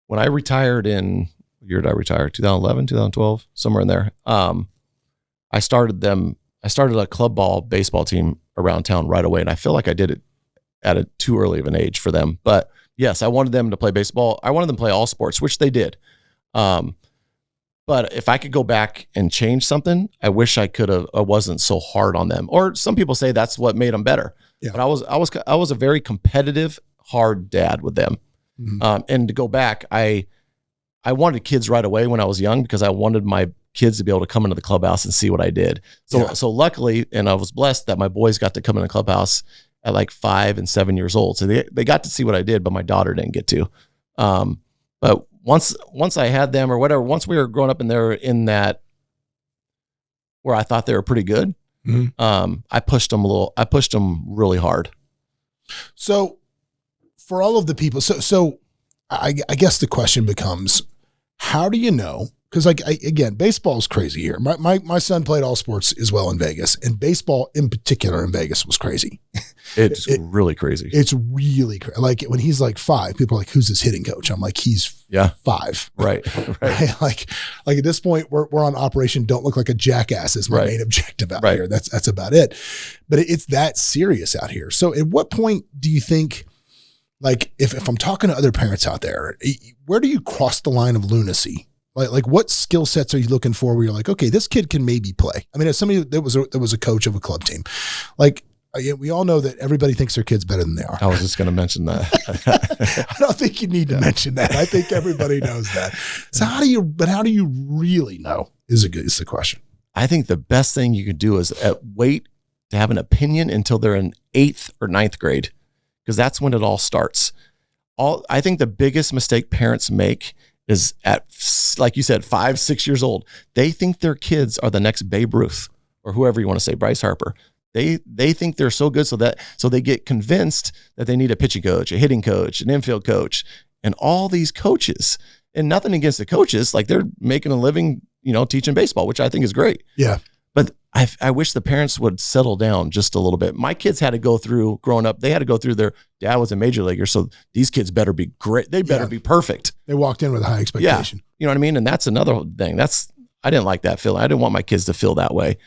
When I retired what year did I retire? 2011, 2012, somewhere in there. I started a club ball baseball team around town right away, and I feel like I did it at a too early of an age for them. But yes, I wanted them to play baseball. I wanted them to play all sports, which they did. But if I could go back and change something, I wish I could have. I wasn't so hard on them. Or some people say that's what made them better. Yeah. But I was a very competitive, hard dad with them. Mm-hmm. And to go back, I wanted kids right away when I was young, because I wanted my kids to be able to come into the clubhouse and see what I did. So luckily, and I was blessed that my boys got to come in the clubhouse at like 5 and 7 years old. So they got to see what I did, but my daughter didn't get to. But once I had them or whatever, once we were growing up and they were in that where I thought they were pretty good, mm-hmm. I pushed them really hard. So for all of the people, so I guess the question becomes, how do you know? Because again, baseball is crazy here. My son played all sports as well in Vegas, and baseball in particular in Vegas was crazy. It's really crazy. It's really crazy. Like when he's like 5, people are like, "Who's this hitting coach?" I'm like, "He's 5." Right. Like at this point, we're on Operation Don't Look Like a Jackass is my main objective out here. That's about it. But it's that serious out here. So at what point do you think, like, if I'm talking to other parents out there, where do you cross the line of lunacy? Like what skill sets are you looking for where you're like, okay, this kid can maybe play? I mean, as somebody that was a coach of a club team, like, we all know that everybody thinks their kid's better than they are. I was just going to mention that. I don't think you need to mention that. I think everybody knows that. So how do you really know is the question. I think the best thing you could do is wait to have an opinion until they're in 8th or 9th grade, because that's when it all starts. I think the biggest mistake parents make is at, like you said, 5, 6 years old. They think their kids are the next Babe Ruth or whoever you want to say, Bryce Harper. They think they're so good, so they get convinced that they need a pitching coach, a hitting coach, an infield coach, and all these coaches. And nothing against the coaches, like they're making a living, teaching baseball, which I think is great. Yeah. But I wish the parents would settle down just a little bit. My kids had to go through, growing up, they had to go through, their dad was a major leaguer, so these kids better be great. They better be perfect. They walked in with a high expectation. Yeah. You know what I mean? And that's another thing. I didn't like that feeling. I didn't want my kids to feel that way.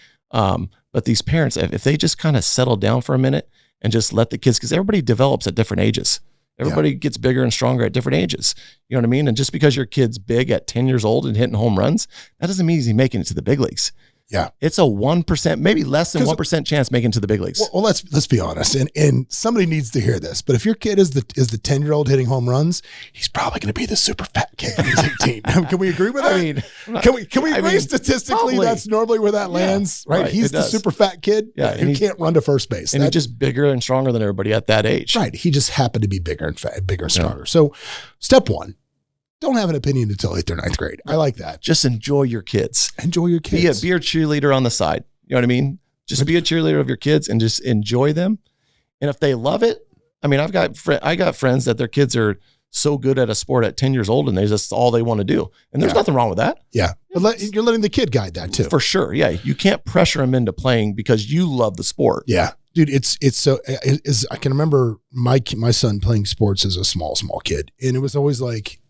But these parents, if they just kind of settle down for a minute and just let the kids, because everybody develops at different ages. Everybody gets bigger and stronger at different ages. You know what I mean? And just because your kid's big at 10 years old and hitting home runs, that doesn't mean he's making it to the big leagues. Yeah. It's a 1%, maybe less than 1% chance making it to the big leagues. Well, let's be honest. And somebody needs to hear this. But if your kid is the 10-year-old hitting home runs, he's probably going to be the super fat kid when he's 18. Can we agree with that? I mean, can we agree statistically probably. That's normally where that lands, right? He's the super fat kid who can't run to first base. And he's just bigger and stronger than everybody at that age. Right. He just happened to be bigger and stronger. So step 1. Don't have an opinion until 8th or 9th grade. I like that. Just enjoy your kids. Enjoy your kids. Be a cheerleader on the side. You know what I mean? Just be a cheerleader of your kids and just enjoy them. And if they love it, I mean, I got friends that their kids are so good at a sport at 10 years old and that's all they want to do. And there's nothing wrong with that. Yeah. But you're letting the kid guide that too. For sure. Yeah. You can't pressure them into playing because you love the sport. Yeah. Dude, it's so I can remember my son playing sports as a small kid. And it was always like,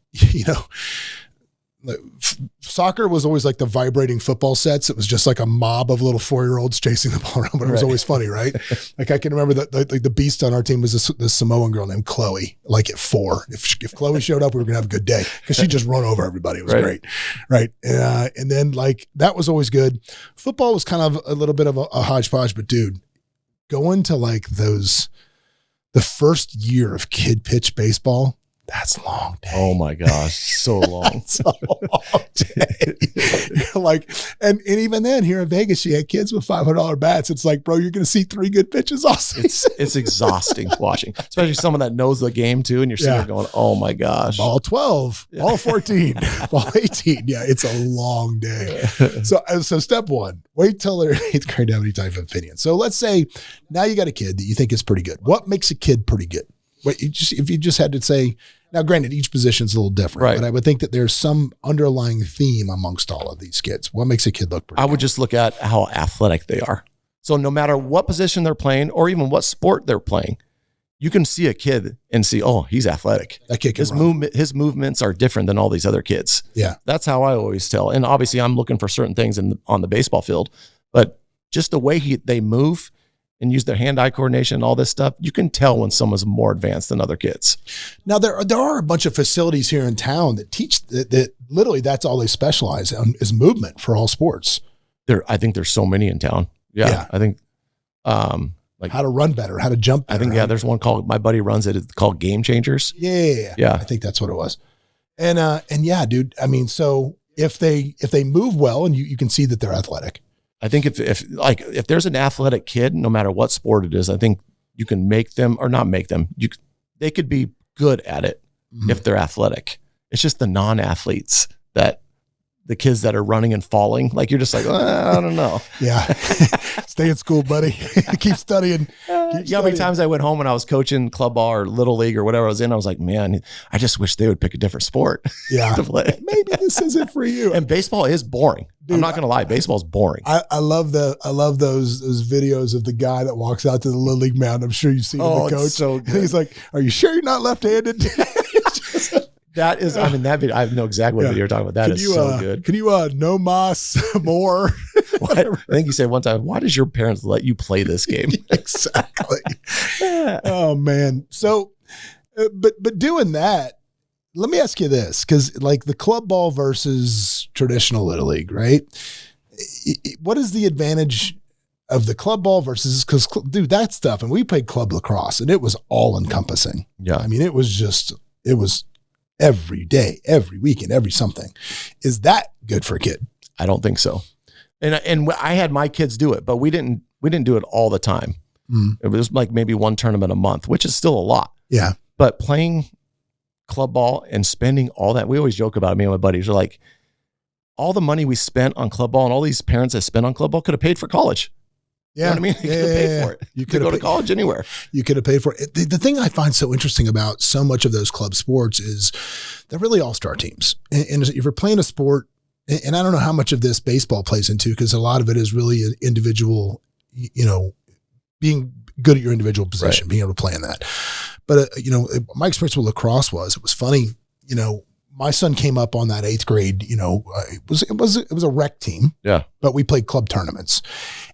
soccer was always like the vibrating football sets. It was just like a mob of little 4-year-olds chasing the ball around, but it was always funny, right? Like I can remember that the beast on our team was this Samoan girl named Chloe, like at 4. If Chloe showed up, we were going to have a good day because she just run over everybody. It was great. Right. And then like, that was always good. Football was kind of a little bit of a hodgepodge, but dude, going to like the first year of kid pitch baseball, That's a long day. Oh my gosh, so long. It's a long day. Like, and even then, here in Vegas, you had kids with $500 bats. It's like, bro, you're going to see 3 good pitches all season. It's exhausting watching, especially someone that knows the game too. And you're sitting there going, oh my gosh. Ball 12, ball 14, ball 18. Yeah, it's a long day. So step one, wait till they're 8th grade to have any type of opinion. So let's say now you got a kid that you think is pretty good. What makes a kid pretty good? If you just had to say, now granted, each position is a little different, right, but I would think that there's some underlying theme amongst all of these kids. What makes a kid look pretty good? I would just look at how athletic they are. So no matter what position they're playing or even what sport they're playing, you can see a kid and see, oh, he's athletic. That kid can his movements are different than all these other kids. Yeah. That's how I always tell. And obviously I'm looking for certain things on the baseball field, but just the way they move and use their hand-eye coordination and all this stuff, you can tell when someone's more advanced than other kids. Now, there are a bunch of facilities here in town that teach that literally that's all they specialize in is movement for all sports. I think there's so many in town. Yeah. I think like how to run better, how to jump better. I think, there's one called, my buddy runs it. It's called Game Changers. Yeah. I think that's what it was. And yeah, dude, I mean, so if they move well and you can see that they're athletic. I think if there's an athletic kid, no matter what sport it is, I think you can make them or not make them. They could be good at it if they're athletic. It's just the non-athletes that the kids that are running and falling, like you're just like, I don't know. Yeah. Stay in school, buddy. Keep studying. How many times I went home when I was coaching club ball or little league or whatever I was in, I was like, man, I just wish they would pick a different sport to play. Maybe this isn't for you. And baseball is boring. Dude, I'm not going to lie. Baseball's boring. I love those videos of the guy that walks out to the little league mound. I'm sure you've seen the coach. It's so good. And he's like, are you sure you're not left-handed? That is, I mean, that video, I know exactly what you're talking about. That is so good. Can you no mas more? I think you said one time, why does your parents let you play this game? Exactly. Oh man. So, but doing that, let me ask you this, because like the club ball versus traditional Little League, right? What is the advantage of the club ball versus, because dude, that stuff, and we played club lacrosse and it was all encompassing. Yeah. I mean, it was every day, every weekend, every something. Is that good for a kid? I don't think so. And I had my kids do it, but we didn't do it all the time. It was like maybe one tournament a month, which is still a lot. Yeah. But playing club ball and spending all that, we always joke about it, me and my buddies are like, all the money we spent on club ball and all these parents that spent on club ball could have paid for college. Yeah. You know what I mean? You could have paid for it. You could go to college anywhere. You could have paid for it. The thing I find so interesting about so much of those club sports is they're really all-star teams. And if you're playing a sport, and I don't know how much of this baseball plays into, because a lot of it is really an individual, being good at your individual position, right, being able to play in that. But, my experience with lacrosse it was funny. My son came up on that 8th grade, it was a rec team. Yeah. But we played club tournaments.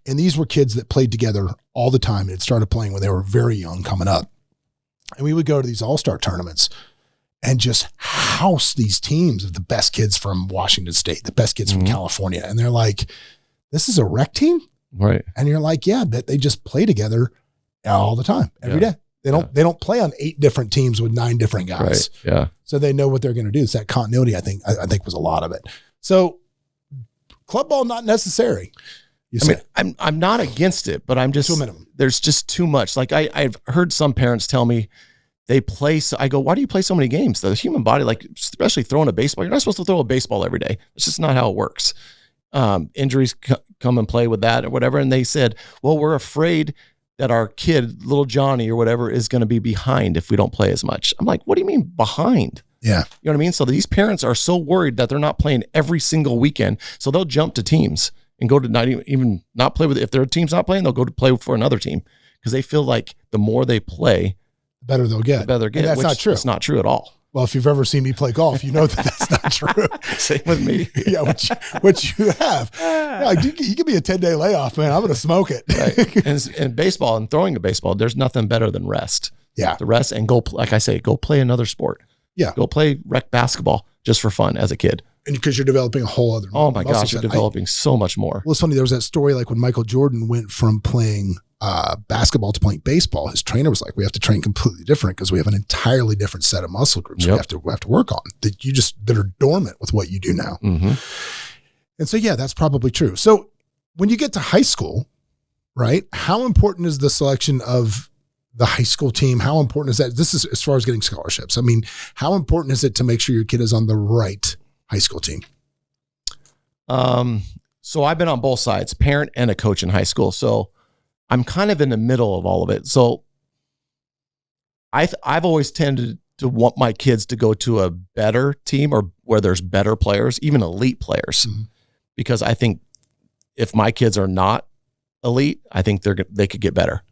And these were kids that played together all the time. It started playing when they were very young coming up. And we would go to these all-star tournaments and just house these teams of the best kids from Washington State, the best kids from California. And they're like, this is a rec team? Right. And you're like, yeah, that they just play together all the time, every day. They don't play on 8 different teams with 9 different guys. Right. Yeah. So they know what they're going to do. It's that continuity, I think was a lot of it. So club ball, not necessary. I'm not against it, but I'm just, to a minimum. There's just too much. Like I've heard some parents tell me they play. I go, why do you play so many games? The human body, like especially throwing a baseball, you're not supposed to throw a baseball every day. It's just not how it works. Injuries come and play with that or whatever. And they said, well, we're afraid that our kid, little Johnny or whatever, is going to be behind if we don't play as much. I'm like, what do you mean behind? Yeah. You know what I mean? So these parents are so worried that they're not playing every single weekend. So they'll jump to teams and go to not even not play with, if their team's not playing, they'll go to play for another team because they feel like the more they play, the better they'll get. The better they'll get. And that's not true. It's not true at all. Well, if you've ever seen me play golf, you know that that's not true. Same with me. Yeah, which you have. Yeah, you give me a 10-day layoff, man. I'm going to smoke it. Right. And baseball and throwing a baseball, there's nothing better than rest. Yeah. The rest and go, like I say, go play another sport. Yeah. Go play rec basketball just for fun as a kid. And because you're developing a whole other Oh my gosh, set. you're developing so much more. Well, it's funny. There was that story like when Michael Jordan went from playing basketball to playing baseball, his trainer was like, we have to train completely different because we have an entirely different set of muscle groups we have to work on that are dormant with what you do now. Mm-hmm. And so, yeah, that's probably true. So when you get to high school, right, how important is the selection of the high school team? How important is that? This is as far as getting scholarships. I mean, how important is it to make sure your kid is on the right high school team? So I've been on both sides, parent and a coach in high school. So I'm kind of in the middle of all of it. So I've always tended to want my kids to go to a better team or where there's better players, even elite players, because I think if my kids are not elite, I think they could get better.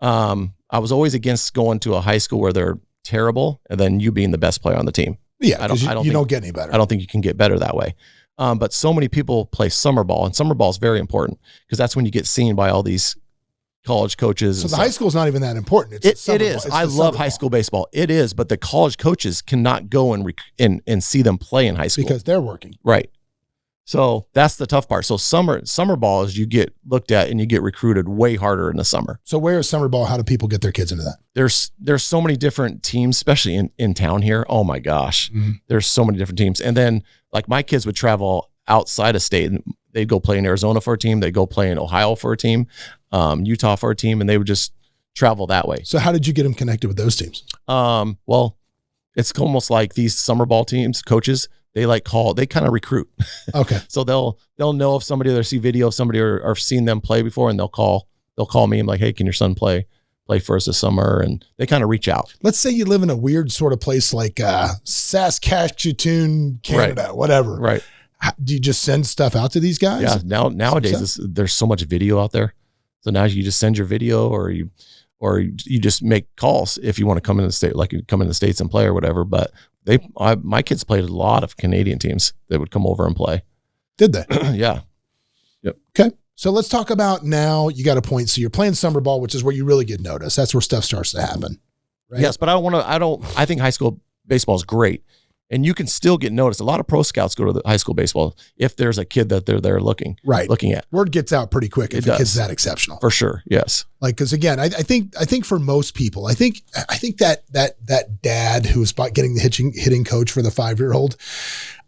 I was always against going to a high school where they're terrible and then you being the best player on the team. Yeah, you don't get any better. I don't think you can get better that way. But so many people play summer ball, and summer ball is very important because that's when you get seen by all these college coaches. So the high school is not even that important. It is. I love high school baseball. It is, but the college coaches cannot go and see them play in high school because they're working. Right. So that's the tough part. So summer ball is you get looked at and you get recruited way harder in the summer. So where is summer ball? How do people get their kids into that? There's so many different teams, especially in town here. Oh my gosh. There's so many different teams. And then like my kids would travel outside of state and they'd go play in Arizona for a team. They'd go play in Ohio for a team, Utah for a team, and they would just travel that way. So how did you get them connected with those teams? Well, it's almost like these summer ball teams, coaches, they kind of recruit. Okay. So they'll know if somebody, they'll see video of somebody or seen them play before, and they'll call me and like, hey, can your son play for us this summer? And they kind of reach out. Let's say you live in a weird sort of place like Saskatchewan, Canada, whatever. Right. Do you just send stuff out to these guys? Yeah. Nowadays there's so much video out there. So now you just send your video or you just make calls if you want to come in the state, like you come in the States and play or whatever. But my kids played a lot of Canadian teams that would come over and play. Did they? Yeah. Yep. Okay. So let's talk about now you got a point. So you're playing summer ball, which is where you really get noticed. That's where stuff starts to happen. Right? Yes. But I think high school baseball is great and you can still get noticed. A lot of pro scouts go to the high school baseball if there's a kid that they're there looking at. Word gets out pretty quick if the kid's that exceptional. For sure. Yes. Like, cause again, I think for most people, I think that dad who was getting the hitting coach for the 5-year-old,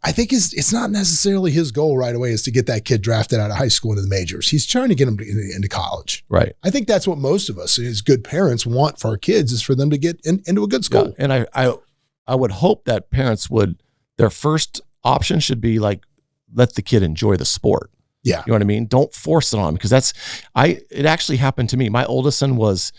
I think it's not necessarily his goal right away is to get that kid drafted out of high school into the majors. He's trying to get him into college. Right. I think that's what most of us as good parents want for our kids is for them to get into a good school. Yeah. And I would hope that parents their first option should be like, let the kid enjoy the sport. Yeah. You know what I mean? Don't force it on him because it actually happened to me. My oldest son was,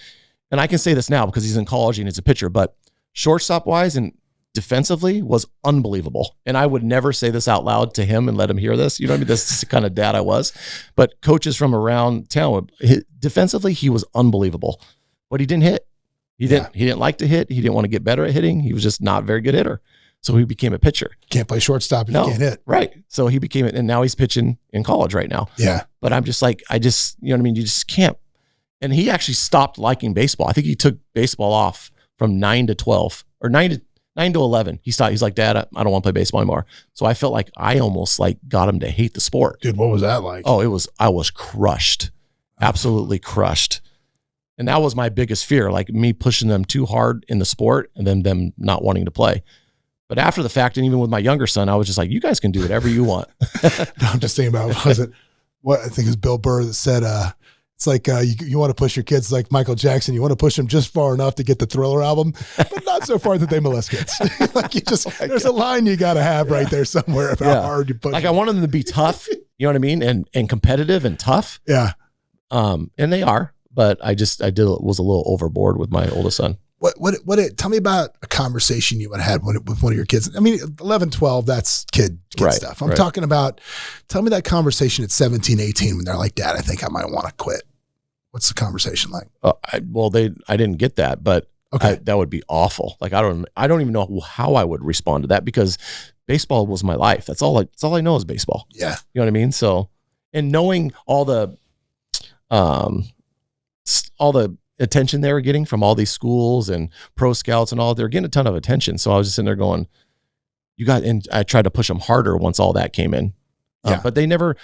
and I can say this now because he's in college and he's a pitcher, but shortstop wise and defensively was unbelievable. And I would never say this out loud to him and let him hear this. You know what I mean? This is the kind of dad I was, but coaches from around town, defensively, he was unbelievable, but he didn't hit. He didn't like to hit. He didn't want to get better at hitting. He was just not a very good hitter. So he became a pitcher. Can't play shortstop if you can't hit. Right. So he became it. And now he's pitching in college right now. Yeah. But I'm just like, you know what I mean? You just can't. And he actually stopped liking baseball. I think he took baseball off from 9 to 12 or 9 to 11. He stopped. He's like, Dad, I don't want to play baseball anymore. So I felt like I almost like got him to hate the sport. Dude, what was that like? Oh, I was crushed. Absolutely crushed. And that was my biggest fear, like me pushing them too hard in the sport and then them not wanting to play. But after the fact, and even with my younger son, I was just like, you guys can do whatever you want. No, I'm just thinking about, what I think it was Bill Burr that said, it's like you want to push your kids like Michael Jackson. You want to push them just far enough to get the Thriller album, but not so far that they molest kids. Like there's a line you got to have right there somewhere about how hard you push. Like I wanted them to be tough, you know what I mean? And competitive and tough. Yeah. And they are. But I was a little overboard with my oldest son. Tell me about a conversation you would have had with one of your kids. I mean, 11, 12, that's kid stuff. I'm talking about, tell me that conversation at 17, 18 when they're like, Dad, I think I might want to quit. What's the conversation like? I didn't get that, but okay. That would be awful. Like, I don't even know how I would respond to that because baseball was my life. That's all I know is baseball. Yeah. You know what I mean? So, and knowing all the attention they were getting from all these schools and pro scouts and all, they're getting a ton of attention. So I was just sitting there going, I tried to push them harder once all that came in. But they never,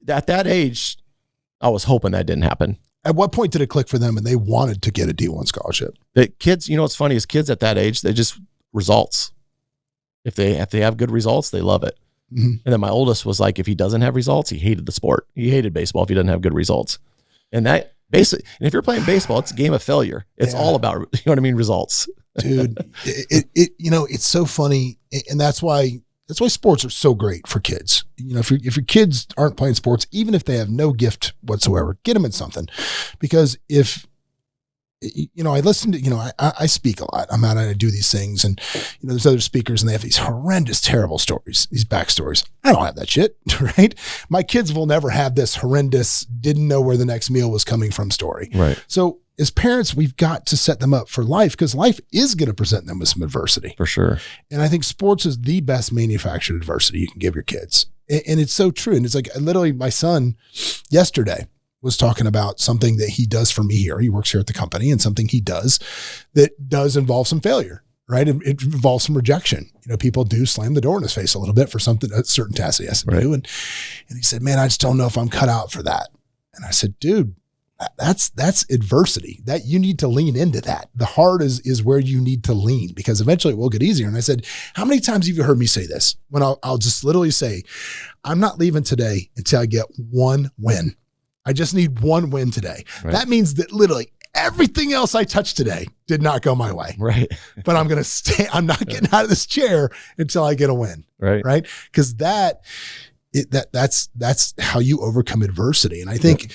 at that age, I was hoping that didn't happen. At what point did it click for them and they wanted to get a D1 scholarship? The kids, what's funny is kids at that age, they just results. If they have good results, they love it. Mm-hmm. And then my oldest was like, if he doesn't have results, he hated the sport. He hated baseball if he doesn't have good results. And that basically, and if you're playing baseball, it's a game of failure. It's all about, results. Dude, it's so funny. And that's why sports are so great for kids. If your kids aren't playing sports, even if they have no gift whatsoever, get them in something. Because I listen to, I speak a lot. I'm out and I do these things and, there's other speakers and they have these horrendous, terrible stories, these backstories. I don't have that shit, right? My kids will never have this horrendous, didn't know where the next meal was coming from story. Right. So as parents, we've got to set them up for life because life is going to present them with some adversity. For sure. And I think sports is the best manufactured adversity you can give your kids. And it's so true. And it's like literally my son yesterday was talking about something that he does for me here. He works here at the company and something he does that does involve some failure, right? It involves some rejection. People do slam the door in his face a little bit for something, a certain task he has to do. And he said, man, I just don't know if I'm cut out for that. And I said, dude, that's adversity that you need to lean into that. The hard is where you need to lean because eventually it will get easier. And I said, how many times have you heard me say this? When I'll just literally say, I'm not leaving today until I get one win. I just need one win today. Right. That means that literally everything else I touched today did not go my way. Right. But I'm going to stay. I'm not getting out of this chair until I get a win. Right. Right. Because that's how you overcome adversity. And I think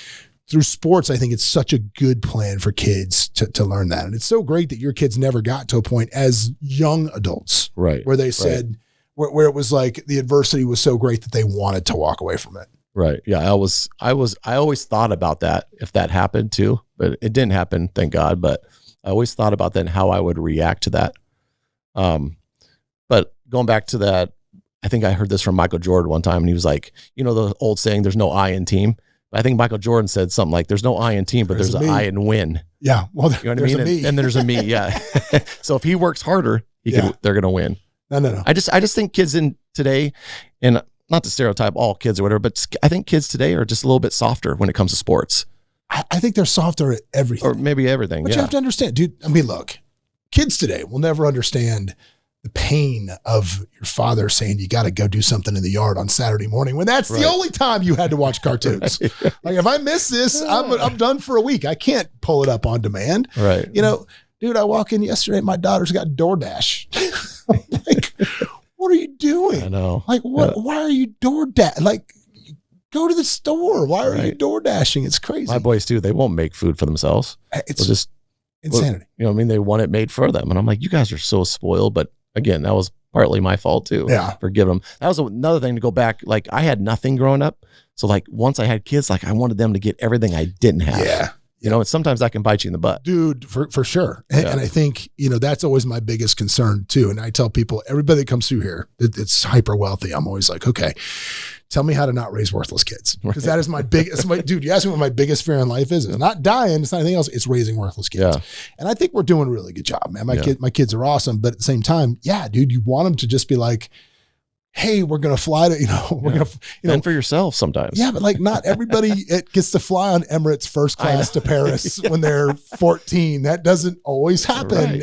through sports, I think it's such a good plan for kids to learn that. And it's so great that your kids never got to a point as young adults, right, where they said, where it was like the adversity was so great that they wanted to walk away from it. Right. Yeah. I always thought about that if that happened too, but it didn't happen, thank God. But I always thought about that and how I would react to that. But going back to that, I think I heard this from Michael Jordan one time and he was like, the old saying, there's no I in team. I think Michael Jordan said something like, there's no I in team, but there's an I in win. Yeah. Well, you know what I mean? And there's a me. Yeah. So if he works harder, they're going to win. No. I just think kids in today, and not to stereotype all kids or whatever, but I think kids today are just a little bit softer when it comes to sports. I think they're softer at everything. Or maybe everything. But you have to understand, dude. I mean, look, kids today will never understand the pain of your father saying you got to go do something in the yard on Saturday morning when that's the only time you had to watch cartoons. Right. Like if I miss this, I'm done for a week. I can't pull it up on demand. Right. Dude, I walk in yesterday, my daughter's got DoorDash. Like, what are you doing? I know. Like, what? Yeah. Why are you DoorDash? Like, go to the store. Why are you DoorDashing? It's crazy. My boys too. They won't make food for themselves. It's just insanity. They want it made for them. And I'm like, you guys are so spoiled. But again, that was partly my fault too. Yeah. For giving them. That was another thing to go back. Like I had nothing growing up. So like once I had kids, like I wanted them to get everything I didn't have. Yeah. And sometimes I can bite you in the butt. Dude, for sure. And I think, that's always my biggest concern too. And I tell people, everybody that comes through here, it's hyper wealthy. I'm always like, okay, tell me how to not raise worthless kids. Because that is my biggest, dude, you ask me what my biggest fear in life is. It's not dying. It's not anything else. It's raising worthless kids. Yeah. And I think we're doing a really good job, man. My kids are awesome. But at the same time, dude, you want them to just be like, hey, we're going to fly to, we're going to, and for yourself sometimes. Yeah. But like not everybody gets to fly on Emirates first class to Paris when they're 14. That doesn't always happen.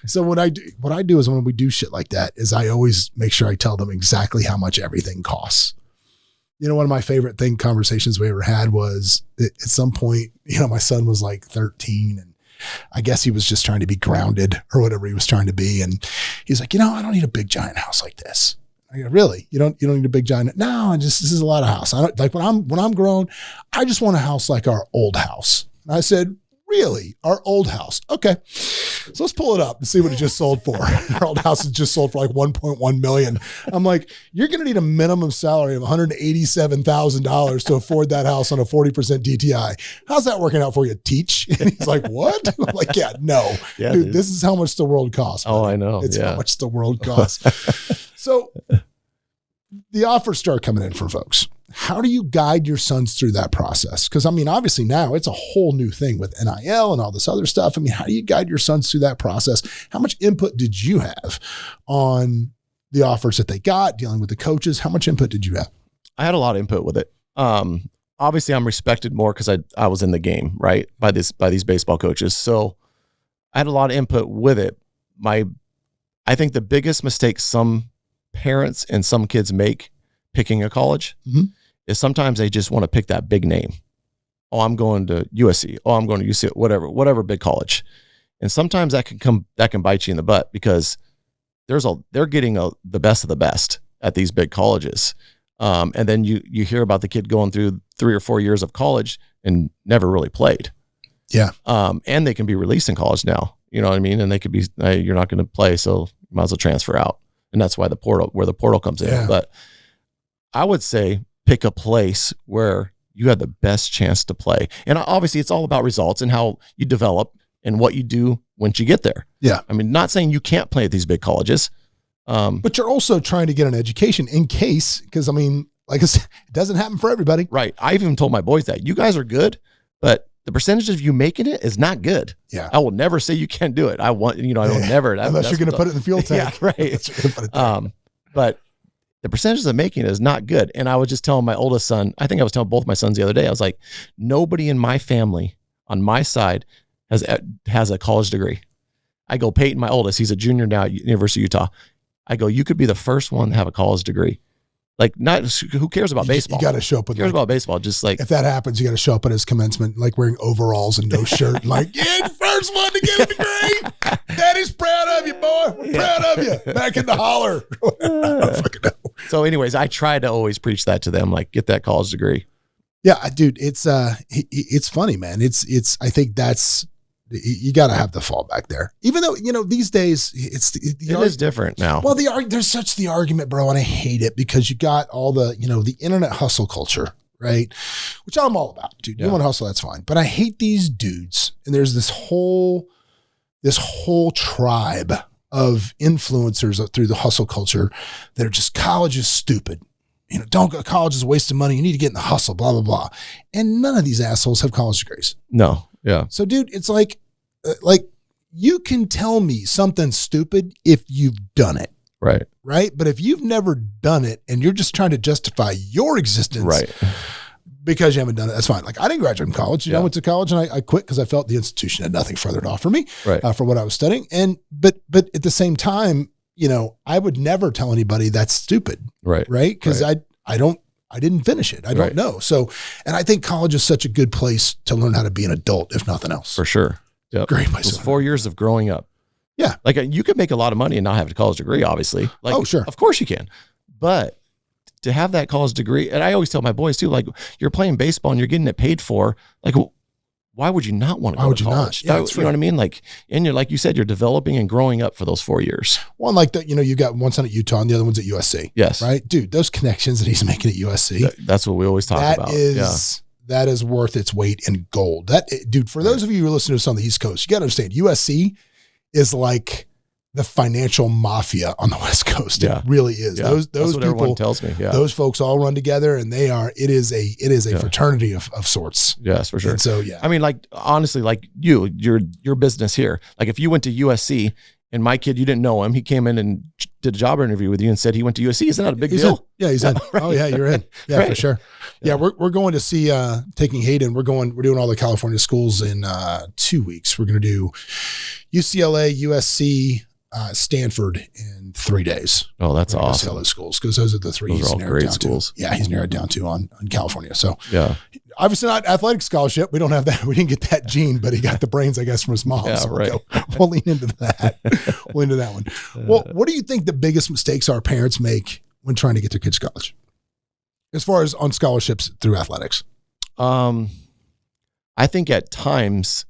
So what I do is when we do shit like that is I always make sure I tell them exactly how much everything costs. One of my favorite conversations we ever had was at some point, my son was like 13 and I guess he was just trying to be grounded or whatever he was trying to be. And he's like, I don't need a big giant house like this. I go, really? You don't need a big giant? No, this is a lot of house. I don't like when I'm grown, I just want a house like our old house. And I said, really? Our old house? Okay. So let's pull it up and see what it just sold for. Our old house has just sold for like 1.1 million. I'm like, you're going to need a minimum salary of $187,000 to afford that house on a 40% DTI. How's that working out for you? Teach? And he's like, what? I'm like, no, dude, this is how much the world costs. Oh, I know. It's how much the world costs. So the offers start coming in from folks. How do you guide your sons through that process? Because obviously now it's a whole new thing with NIL and all this other stuff. How do you guide your sons through that process? How much input did you have on the offers that they got, dealing with the coaches? How much input did you have? I had a lot of input with it. Obviously I'm respected more because I was in the game, right? By these baseball coaches. So I had a lot of input with it. I think the biggest mistake some parents and some kids make picking a college is sometimes they just want to pick that big name. Oh, I'm going to USC. Oh, I'm going to UC, whatever big college. And sometimes that can bite you in the butt because they're getting the best of the best at these big colleges. And then you hear about the kid going through 3 or 4 years of college and never really played. Yeah. And they can be released in college now, you know what I mean? And they could be, you're not going to play, so you might as well transfer out. And that's why the portal comes in. Yeah. But I would say pick a place where you have the best chance to play. And obviously it's all about results and how you develop and what you do once you get there. Yeah. I mean, not saying you can't play at these big colleges. But you're also trying to get an education in case, because I mean, like I said, it doesn't happen for everybody. Right. I've even told my boys that you guys are good, but the percentage of you making it is not good. Yeah. I will never say you can't do it. I will never. Unless you're going to put it in the fuel tank. Yeah, right. But the percentage of making it is not good. And I was just telling my oldest son, I think I was telling both my sons the other day, I was like, nobody in my family on my side has a college degree. I go, Peyton, my oldest, he's a junior now at University of Utah. I go, you could be the first one to have a college degree. Like, not who cares about baseball? You got to show up with. Who cares about baseball? Just like, if that happens, you got to show up at his commencement, like wearing overalls and no shirt. Like, you're the first one to get a degree. Daddy's proud of you, boy. We're proud of you. Back in the holler. I don't fucking know. So, anyways, I try to always preach that to them, like, get that college degree. Yeah, dude, it's funny, man. It's. I think that's. You got to have the fallback there, even though, you know, these days it is different now. Well, there's such the argument, bro, and I hate it because you got all the, you know, the internet hustle culture, right? Which I'm all about, dude. You want to hustle, that's fine. But I hate these dudes, and there's this whole tribe of influencers through the hustle culture that are just, college is stupid. You know, don't go, college is a waste of money. You need to get in the hustle, blah, blah, blah. And none of these assholes have college degrees. No. Yeah. So, dude, it's like you can tell me something stupid if you've done it. Right. Right. But if you've never done it and you're just trying to justify your existence because you haven't done it, that's fine. Like, I didn't graduate from college. I went to college and I quit because I felt the institution had nothing further to offer me for what I was studying. And, but at the same time, you know, I would never tell anybody that's stupid. Right. Right. Because I didn't finish it. I don't know. So, and I think college is such a good place to learn how to be an adult, if nothing else. For sure. Yep. Great place. Those 4 years of growing up. Yeah. Like, you could make a lot of money and not have a college degree, obviously. Like, oh, sure. Of course you can. But to have that college degree, and I always tell my boys too, like, you're playing baseball and you're getting it paid for, like, why would you not want to go to college? Yeah, you know what I mean? Like, and you're, like you said, you're developing and growing up for those 4 years. One, like that, you know, you got one son at Utah and the other one's at USC. Yes. Right? Dude, those connections that he's making at USC. That's what we always talk about. That is worth its weight in gold. Dude, for those of you who are listening to us on the East Coast, you got to understand, USC is like the financial mafia on the West Coast. It really is. Yeah. Those That's what people, everyone tells me. Yeah. Those folks all run together, and it is a fraternity of sorts. Yes, for sure. And so, I mean, like, honestly, like your business here, like, if you went to USC and my kid, you didn't know him, he came in and did a job interview with you and said he went to USC. Isn't that a big deal? In. Yeah, he's in. Right. Oh yeah, you're in. Yeah, for sure. Yeah, we're going to see taking Hayden. We're doing all the California schools in 2 weeks. We're going to do UCLA, USC, Stanford in 3 days. Oh, that's awesome. All those schools, because those are the three he's narrowed down to. Yeah, he's narrowed down to on California. So yeah, obviously not athletic scholarship. We don't have that. We didn't get that gene, but he got the brains, I guess, from his mom. Yeah, so right. We'll lean into that. We'll into that one. Well, what do you think the biggest mistakes our parents make when trying to get their kids to college, as far as on scholarships through athletics? I think at times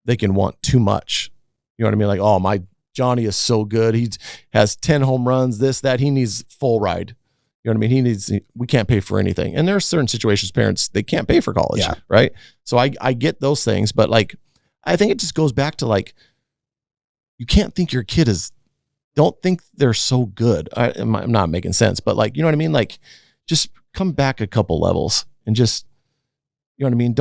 they can want too much. You know what I mean? Like, oh, my Johnny is so good. He has 10 home runs, this, that. He needs full ride. You know what I mean? We can't pay for anything. And there are certain situations, parents, they can't pay for college, right? So I get those things, but, like, I think it just goes back to, like, you can't think your kid don't think they're so good. I'm not making sense, but, like, you know what I mean? Like, just come back a couple levels and just, you know what I mean?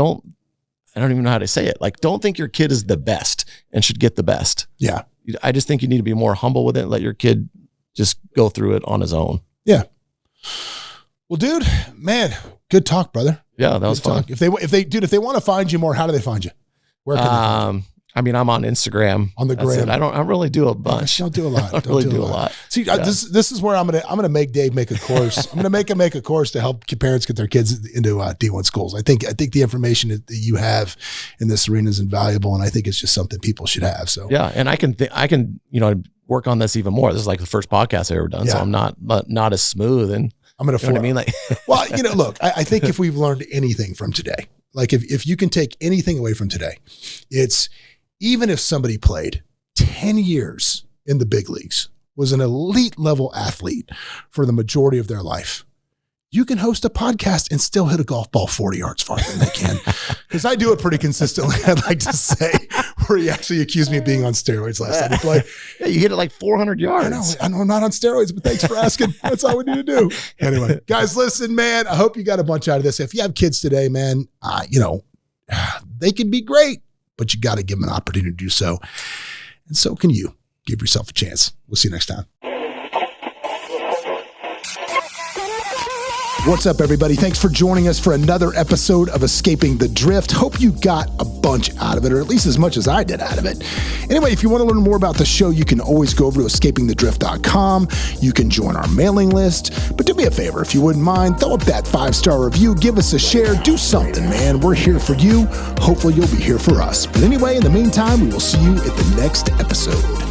I don't even know how to say it. Like, don't think your kid is the best and should get the best. Yeah. I just think you need to be more humble with it and let your kid just go through it on his own. Yeah. Well, dude, man, good talk, brother. Yeah, that was fun. If they want to find you more, how do they find you? Where can they find you? I mean, I'm on Instagram. On the gram. I really do a bunch. Don't do a lot. Don't really do a lot. See, this is where I'm gonna make Dave make a course. I'm gonna make him make a course to help parents get their kids into D1 schools. I think the information that you have in this arena is invaluable, and I think it's just something people should have. So yeah, and I can work on this even more. This is like the first podcast I've ever done, so I'm not as smooth, and I'm gonna. You know what I mean? Like, well, look, I think if we've learned anything from today, like if you can take anything away from today, it's even if somebody played 10 years in the big leagues, was an elite level athlete for the majority of their life, you can host a podcast and still hit a golf ball 40 yards farther than they can. Because I do it pretty consistently, I'd like to say, where he actually accused me of being on steroids last time he played. Yeah, you hit it like 400 yards. I know I'm not on steroids, but thanks for asking. That's all we need to do. Anyway, guys, listen, man, I hope you got a bunch out of this. If you have kids today, man, they can be great, but you got to give them an opportunity to do so. And so can you. Give yourself a chance. We'll see you next time. What's up, everybody? Thanks for joining us for another episode of Escaping the Drift. Hope you got a bunch out of it, or at least as much as I did out of it. Anyway, if you want to learn more about the show, you can always go over to escapingthedrift.com. You can join our mailing list. But do me a favor, if you wouldn't mind, throw up that 5-star review, give us a share, do something, man. We're here for you. Hopefully you'll be here for us. But anyway, in the meantime, we will see you at the next episode.